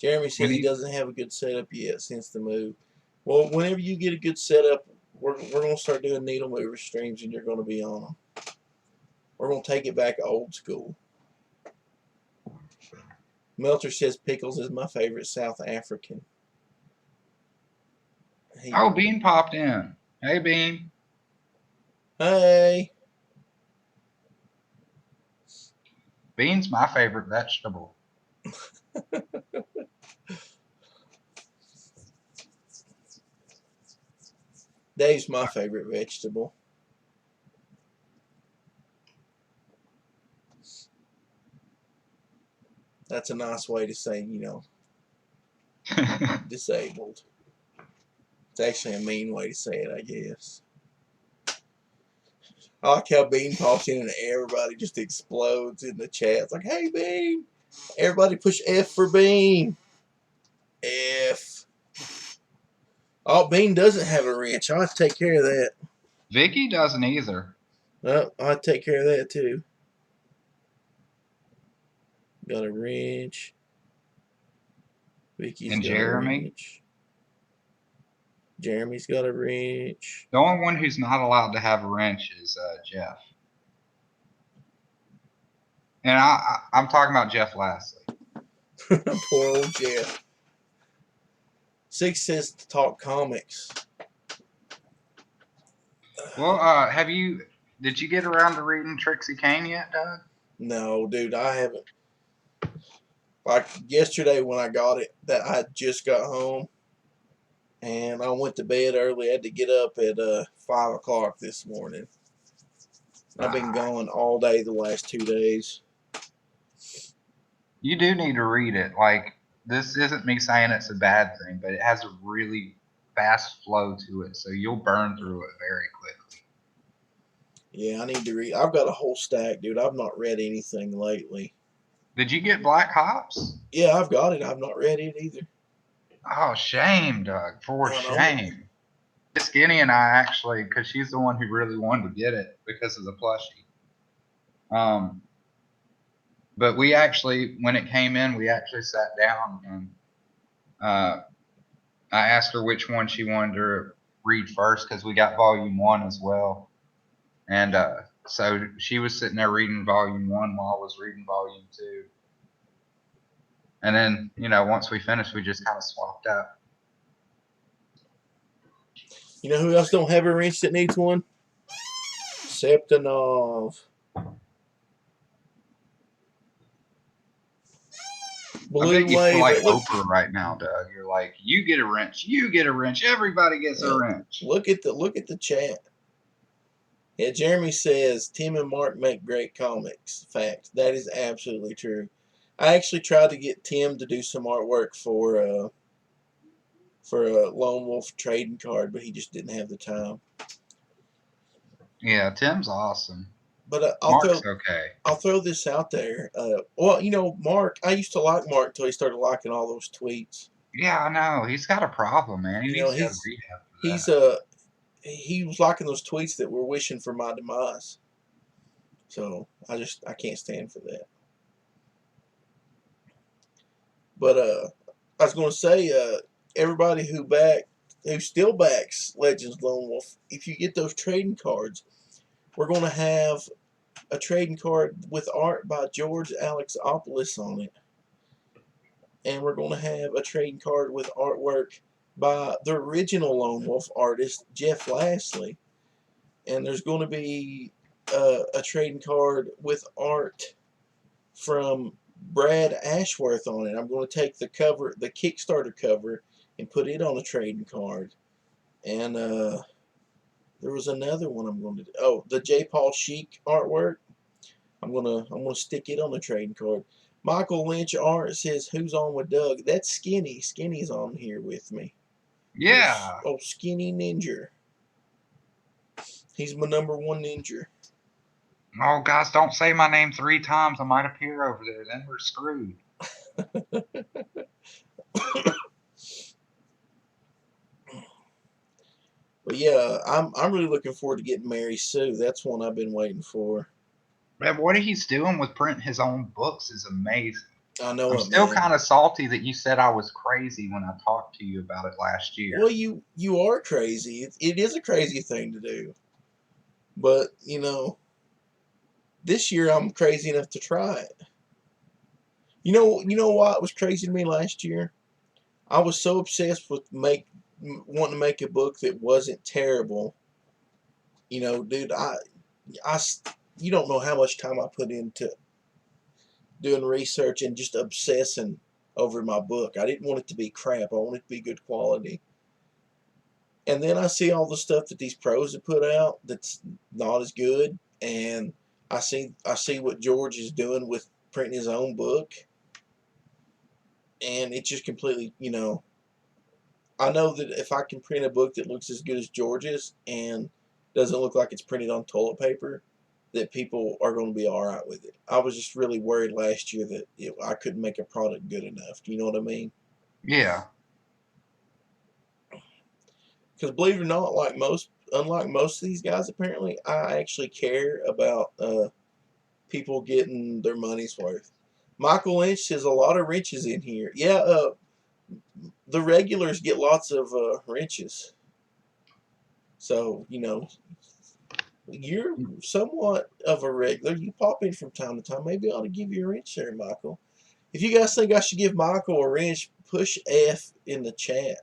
Jeremy said he doesn't have a good setup yet since the move. Well, whenever you get a good setup, we're going to start doing needle mover streams, and you're going to be on them. We're going to take it back old school. Melter says Pickles is my favorite South African. Oh, Bean popped in. Hey, Bean. Hey. Bean's my favorite vegetable. Dave's my favorite vegetable. That's a nice way to say, disabled. It's actually a mean way to say it, I guess. I like how Bean pops in and everybody just explodes in the chat. It's like, hey, Bean. Everybody push F for Bean. F. Oh, Bean doesn't have a wrench. I'll have to take care of that. Vicky doesn't either. Well, I'll have to take care of that too. Got a wrench. Vicky's and got Jeremy. a wrench. Jeremy's got a wrench. The only one who's not allowed to have a wrench is Jeff. And I'm talking about Jeff Lastly. Poor old Jeff. 6 says to talk comics. Well, did you get around to reading Trixie Kane yet, Doug? No, dude, I haven't. Like yesterday when I got it, that I just got home. and I went to bed early. I had to get up at 5 o'clock this morning. I've been gone all day the last 2 days. You do need to read it. Like, this isn't me saying it's a bad thing, but it has a really fast flow to it, so you'll burn through it very quickly. Yeah, I need to read. I've got a whole stack, dude. I've not read anything lately. Did you get Black Hops? Yeah, I've got it. I've not read it either. Oh, shame, Doug. For I know. shame. Skinny and I actually, because she's the one who really wanted to get it because of the plushie. But we actually, when it came in, we actually sat down and I asked her which one she wanted to read first because we got volume 1 as well. And so she was sitting there reading volume 1 while I was reading volume 2. And then, once we finished, we just kind of swapped out. You know who else don't have a wrench that needs one? Septanov. Blue I bet you feel Wave. like Look, Oprah right now, Doug. You're like, you get a wrench, you get a wrench, everybody gets a wrench. look at the chat. Yeah, Jeremy says Tim and Mark make great comics. Fact. That is absolutely true. I actually tried to get Tim to do some artwork for a Lone Wolf trading card, but he just didn't have the time. Yeah, Tim's awesome. But Mark's okay. I'll throw this out there. Well, Mark. I used to like Mark until he started liking all those tweets. Yeah, I know. He's got a problem, man. He needs to go to rehab for that. He was liking those tweets that were wishing for my demise. So I can't stand for that. But I was going to say, everybody who still backs Legends Lone Wolf, if you get those trading cards, we're going to have a trading card with art by George Alexopoulos on it, and we're going to have a trading card with artwork by the original Lone Wolf artist Jeff Lastly, and there's going to be a trading card with art from Brad Ashworth on it. I'm going to take the Kickstarter cover, and put it on a trading card. And there was another one I'm going to do. Oh, the J. Paul Chic artwork. I'm gonna stick it on the trading card. Michael Lynch art says, "Who's on with Doug?" That's Skinny. Skinny's on here with me. Yeah. Oh, Skinny Ninja. He's my number 1 ninja. Oh, guys, don't say my name 3 times. I might appear over there. Then we're screwed. But yeah, I'm really looking forward to getting Mary Sue. That's one I've been waiting for. Man, what he's doing with printing his own books is amazing. I know. I'm still kind of salty that you said I was crazy when I talked to you about it last year. Well, you are crazy. It is a crazy thing to do. But, this year I'm crazy enough to try it. You know why it was crazy to me last year? I was so obsessed with wanting to make a book that wasn't terrible. Dude, you don't know how much time I put into doing research and just obsessing over my book. I didn't want it to be crap. I wanted it to be good quality. And then I see all the stuff that these pros have put out that's not as good, and I see what George is doing with printing his own book, and it's just completely, I know that if I can print a book that looks as good as George's and doesn't look like it's printed on toilet paper, that people are going to be all right with it. I was just really worried last year that I couldn't make a product good enough. Do you know what I mean? Yeah. Because believe it or not, unlike most of these guys, apparently, I actually care about people getting their money's worth. Michael Lynch says a lot of wrenches in here. Yeah, the regulars get lots of wrenches. So, you're somewhat of a regular. You pop in from time to time. Maybe I ought to give you a wrench there, Michael. If you guys think I should give Michael a wrench, push F in the chat.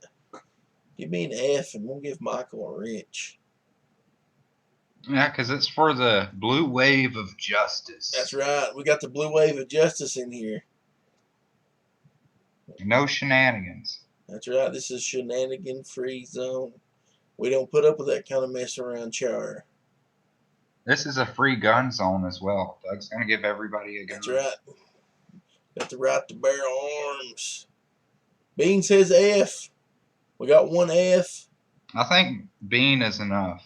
Give me an F and we'll give Michael a wrench. Yeah, because it's for the blue wave of justice. That's right. We got the blue wave of justice in here. No shenanigans. That's right. This is shenanigan free zone. We don't put up with that kind of mess around Char. This is a free gun zone as well. Doug's gonna give everybody a That's gun. right. Got the right to bear arms. Bean says F. We got one F. I think Bean is enough.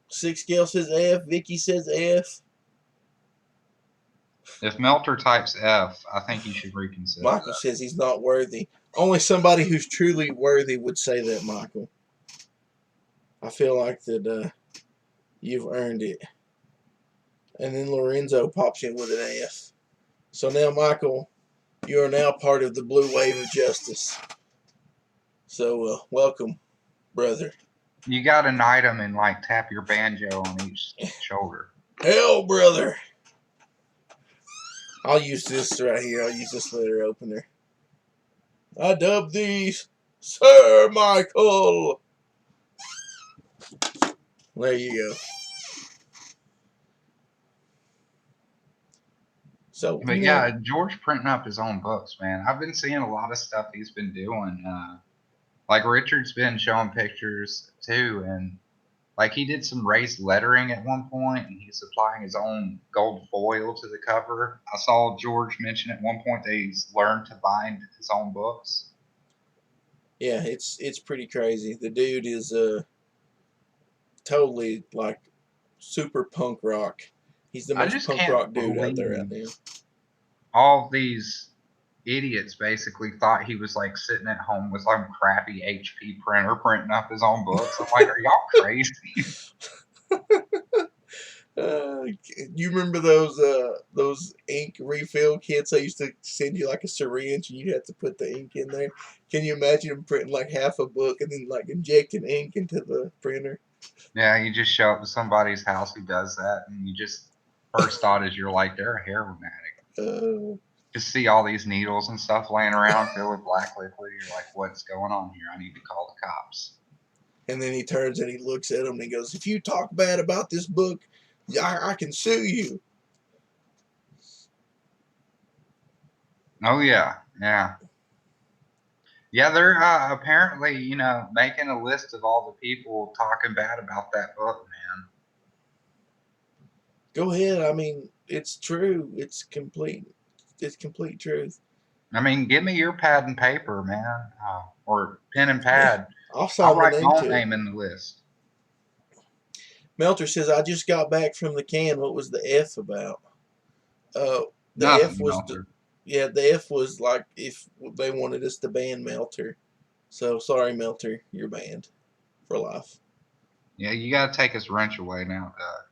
Six Gal says F. Vicky says F. If Melter types F, I think you should reconsider Michael that. says he's not worthy. Only somebody who's truly worthy would say that, Michael. I feel like that you've earned it. And then Lorenzo pops in with an F. So now, Michael, you are now part of the blue wave of justice. So welcome, brother. You got an item and like tap your banjo on each shoulder. Hell, brother. I'll use this right here. I'll use this letter opener. I dub these Sir Michael. There you go. So, But yeah, George printing up his own books, man. I've been seeing a lot of stuff he's been doing. Like Richard's been showing pictures too, and like he did some raised lettering at one point, and he's applying his own gold foil to the cover. I saw George mention at one point that he's learned to bind his own books. yeah, it's pretty crazy. The dude is totally like super punk rock. He's the I most just punk can't rock dude out there right believe now. all these idiots basically thought he was like sitting at home with some crappy HP printer printing up his own books. I'm like, are y'all crazy? You remember those ink refill kits? They used to send you like a syringe, and you had to put the ink in there. Can you imagine them printing like half a book and then like injecting ink into the printer? Yeah, you just show up to somebody's house who does that, and you just first thought is you're like, they're a heroin addict. Uh, Just see all these needles and stuff laying around filled with black liquid. You're like, what's going on here? I need to call the cops. and then he turns and he looks at him and he goes, "If you talk bad about this book, I can sue you." Oh yeah, yeah. Yeah, they're apparently, making a list of all the people talking bad about that book, man. Go ahead. I mean, it's true. It's complete. It's complete truth. I mean, give me your pad and paper, man, or pen and Yeah, pad. I'll I'll sign my write my name own to it. name in the list. Melter says, "I just got back from the can. What was the F about?" Uh, the F Nothing, was Melter. yeah, the F was like if they wanted us to ban Melter. So sorry, Melter, you're banned for life. Yeah, you got to take his wrench away now, Doug.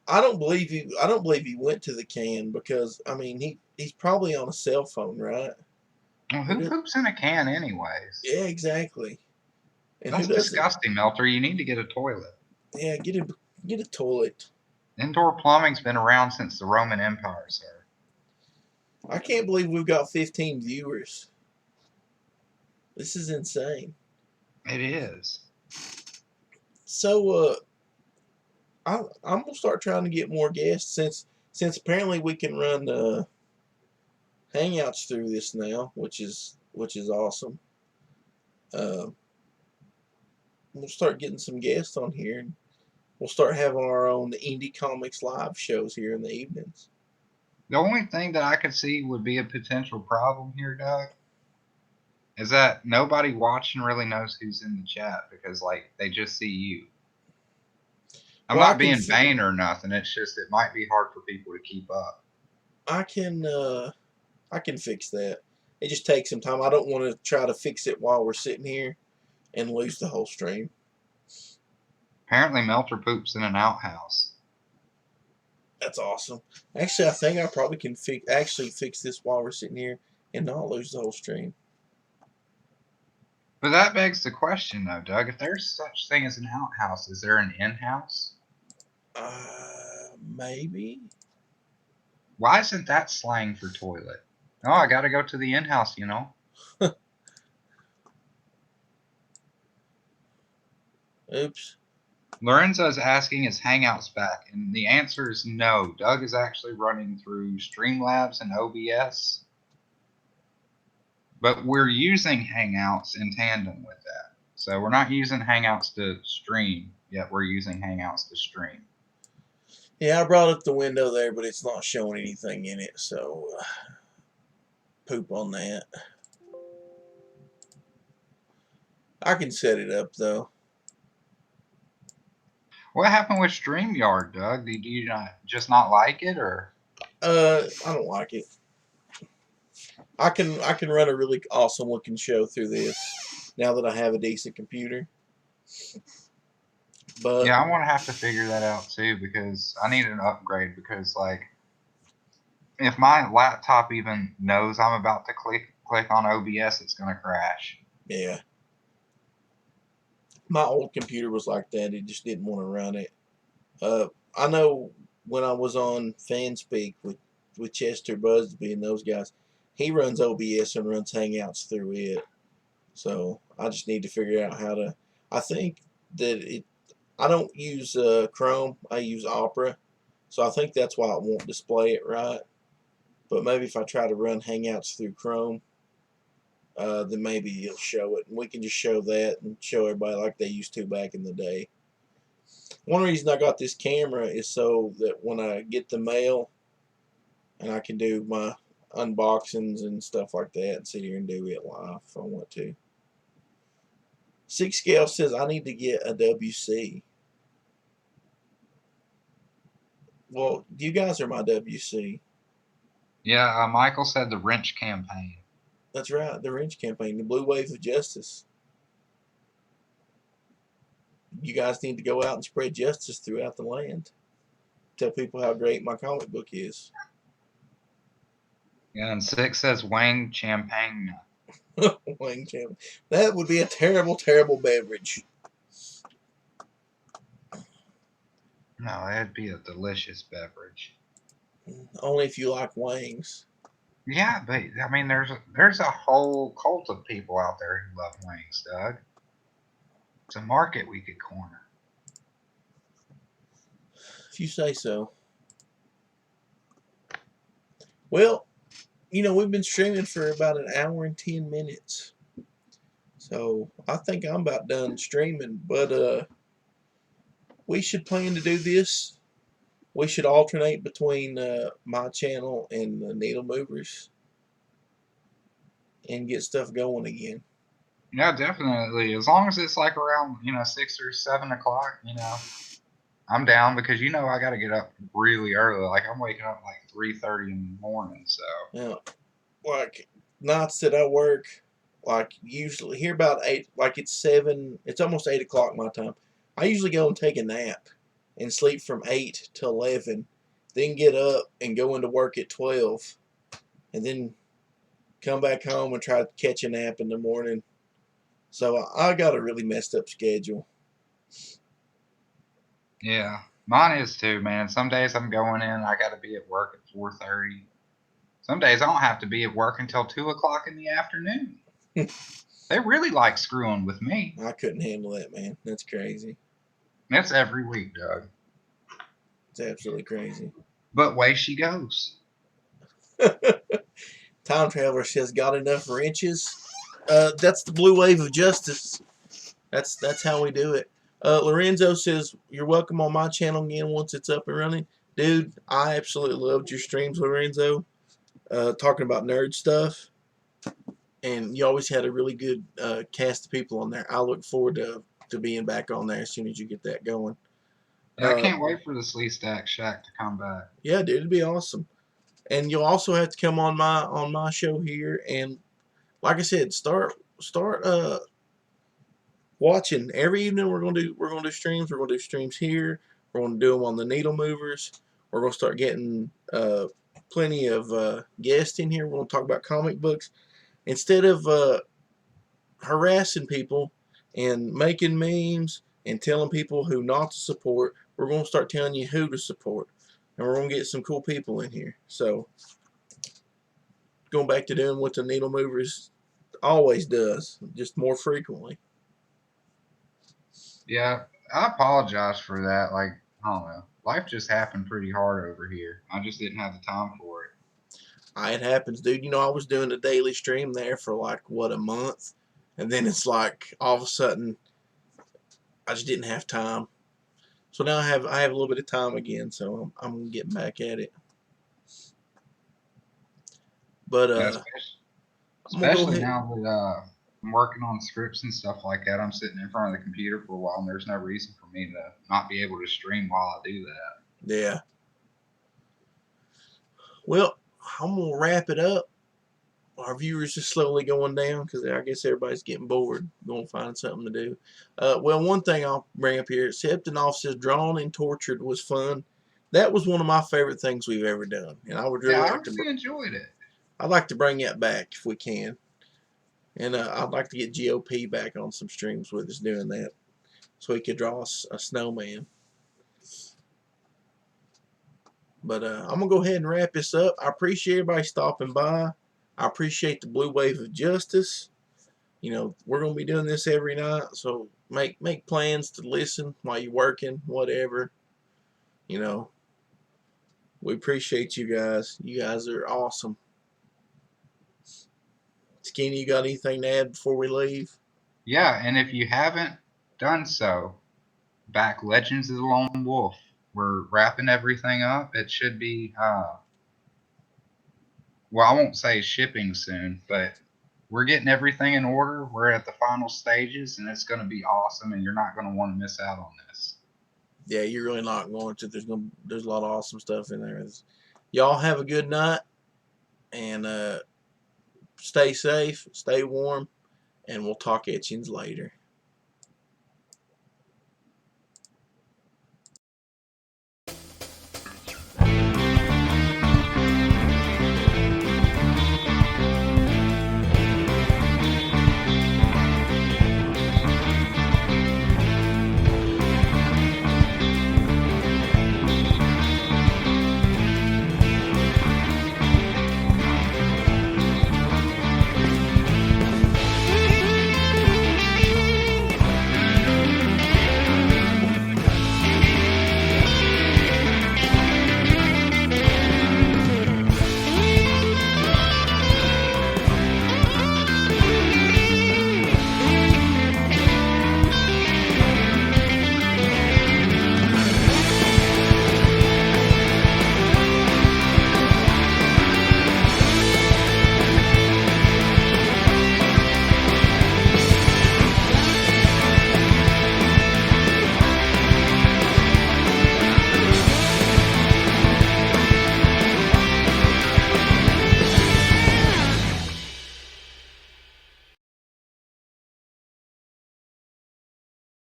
I don't believe he. I don't believe he went to the can because I mean he's probably on a cell phone, right? Well, Who who does? poops in a can, anyways? Yeah, exactly. And who That's doesn't? disgusting, Melter. You need to get a toilet. Yeah, get a toilet. Indoor plumbing's been around since the Roman Empire, sir. I can't believe we've got 15 viewers. This is insane. It is. So I'm gonna start trying to get more guests since apparently we can run hangouts through this now, which is awesome. Uh, we'll start getting some guests on here, and we'll start having our own indie comics live shows here in the evenings. The only thing that I could see would be a potential problem here, Doug, is that nobody watching really knows who's in the chat because, like, they just see you. I'm Well, not being vain or nothing. It's just it might be hard for people to keep up. I can I can fix that. It just takes some time. I don't want to try to fix it while we're sitting here and lose the whole stream. Apparently, Melter poops in an outhouse. That's awesome. Actually, I think I probably can fix this while we're sitting here and not lose the whole stream. But that begs the question, though, Doug. If there's such thing as an outhouse, is there an in-house? Maybe. Why isn't that slang for toilet? Oh, I got to go to the in-house, Oops. Lorenzo's asking is Hangouts back, and the answer is no. Doug is actually running through Streamlabs and OBS. but we're using Hangouts in tandem with that. So we're not using Hangouts to stream, yet we're using Hangouts to stream. Yeah, I brought up the window there, but it's not showing anything in it, so poop on that. I can set it up though. What happened with StreamYard, Doug? Did you not like it, or? I don't like it. I can run a really awesome looking show through this now that I have a decent computer. But Yeah, I want to have to figure that out too because I need an upgrade because like if my laptop even knows I'm about to click on OBS, it's gonna crash. yeah, my old computer was like that. It just didn't want to run it. I know when I was on FanSpeak with Chester Busby and those guys, he runs OBS and runs Hangouts through it. So I just need to figure out how to. I think that it. I don't use Chrome. I use Opera. So I think that's why it won't display it right. But maybe if I try to run Hangouts through Chrome, then maybe it'll show it, and we can just show that and show everybody like they used to back in the day. One reason I got this camera is so that when I get the mail and I can do my unboxings and stuff like that and sit here and do it live if I want to. Six Scale says I need to get a WC. Well, you guys are my WC. Yeah, Michael said the wrench campaign. That's right, the wrench campaign, the Blue Wave of Justice. You guys need to go out and spread justice throughout the land. Tell people how great my comic book is. Yeah, and Six says Wang Champagne. Wang Champ. That would be a terrible, terrible beverage. No, that'd be a delicious beverage. Only if you like wangs. Yeah, but I mean, there's a whole cult of people out there who love wings, Doug. It's a market we could corner. If you say so. Well, we've been streaming for about an hour and 10 minutes. So I think I'm about done streaming. But we should plan to do this. We should alternate between my channel and the Needle Movers and get stuff going again. Yeah, definitely. As long as it's like around 6 or 7 o'clock, I'm down because I got to get up really early. Like I'm waking up like 3:30 in the morning. So Now, like nights that I work, like usually here about 8, like it's 7, it's almost 8 o'clock my time. I usually go and take a nap and sleep from 8 to 11, then get up and go into work at 12, and then come back home and try to catch a nap in the morning. So I got a really messed up schedule. yeah, mine is too, man. Some days I'm going in, I got to be at work at 4:30. Some days I don't have to be at work until 2 o'clock in the afternoon. They really like screwing with me. I couldn't handle that, man. That's crazy. That's every week, Doug. It's absolutely crazy. But way she goes. Time Traveler says, got enough wrenches? That's the Blue Wave of Justice. That's how we do it. Lorenzo says, you're welcome on my channel again once it's up and running. Dude, I absolutely loved your streams, Lorenzo. Talking about nerd stuff. And you always had a really good cast of people on there. I look forward to being back on there as soon as you get that going. Yeah, I can't wait for the Slee Stack Shack to come back. Yeah, dude, it'd be awesome. And you'll also have to come on my show here, and like I said, start watching every evening. We're gonna do streams. We're gonna do streams here. We're gonna do them on the Needle Movers. We're gonna start getting plenty of guests in here. We're gonna talk about comic books instead of harassing people and making memes and telling people who not to support. We're gonna start telling you who to support, and we're gonna get some cool people in here. So going back to doing what the Needle Movers always does, just more frequently. Yeah, I apologize for that. Like, I don't know. Life just happened pretty hard over here. I just didn't have the time for it. It happens, dude. You know, I was doing a daily stream there for like what, a month, and then it's like all of a sudden I just didn't have time. So now I have a little bit of time again, so I'm getting back at it. But Yeah, I'm gonna go especially ahead. now that I'm working on scripts and stuff like that. I'm sitting in front of the computer for a while, and there's no reason for me to not be able to stream while I do that. Yeah. Well, I'm gonna wrap it up. Our viewers are slowly going down because I guess everybody's getting bored. Going to find something to do. Well, one thing I'll bring up here: Septinoff says "Drawn and Tortured" was fun. That was one of my favorite things we've ever done, and I would Yeah, really I like to. really enjoyed it. I'd like to bring that back if we can, and I'd like to get GOP back on some streams with us doing that, so he could draw us a snowman. But I'm gonna go ahead and wrap this up. I appreciate everybody stopping by. I appreciate the Blue Wave of Justice. You know, we're gonna be doing this every night, so make plans to listen while you're working, whatever. You know, we appreciate you guys. You guys are awesome. Skinny, you got anything to add before we leave? Yeah, and if you haven't done so, back Legends of the Lone Wolf. We're wrapping everything up. It should be, well, I won't say shipping soon, but we're getting everything in order. We're at the final stages, and it's going to be awesome, and you're not going to want to miss out on this. Yeah, you're really not going to. There's a lot of awesome stuff in there. Y'all have a good night and stay safe, stay warm, and we'll talk at you later.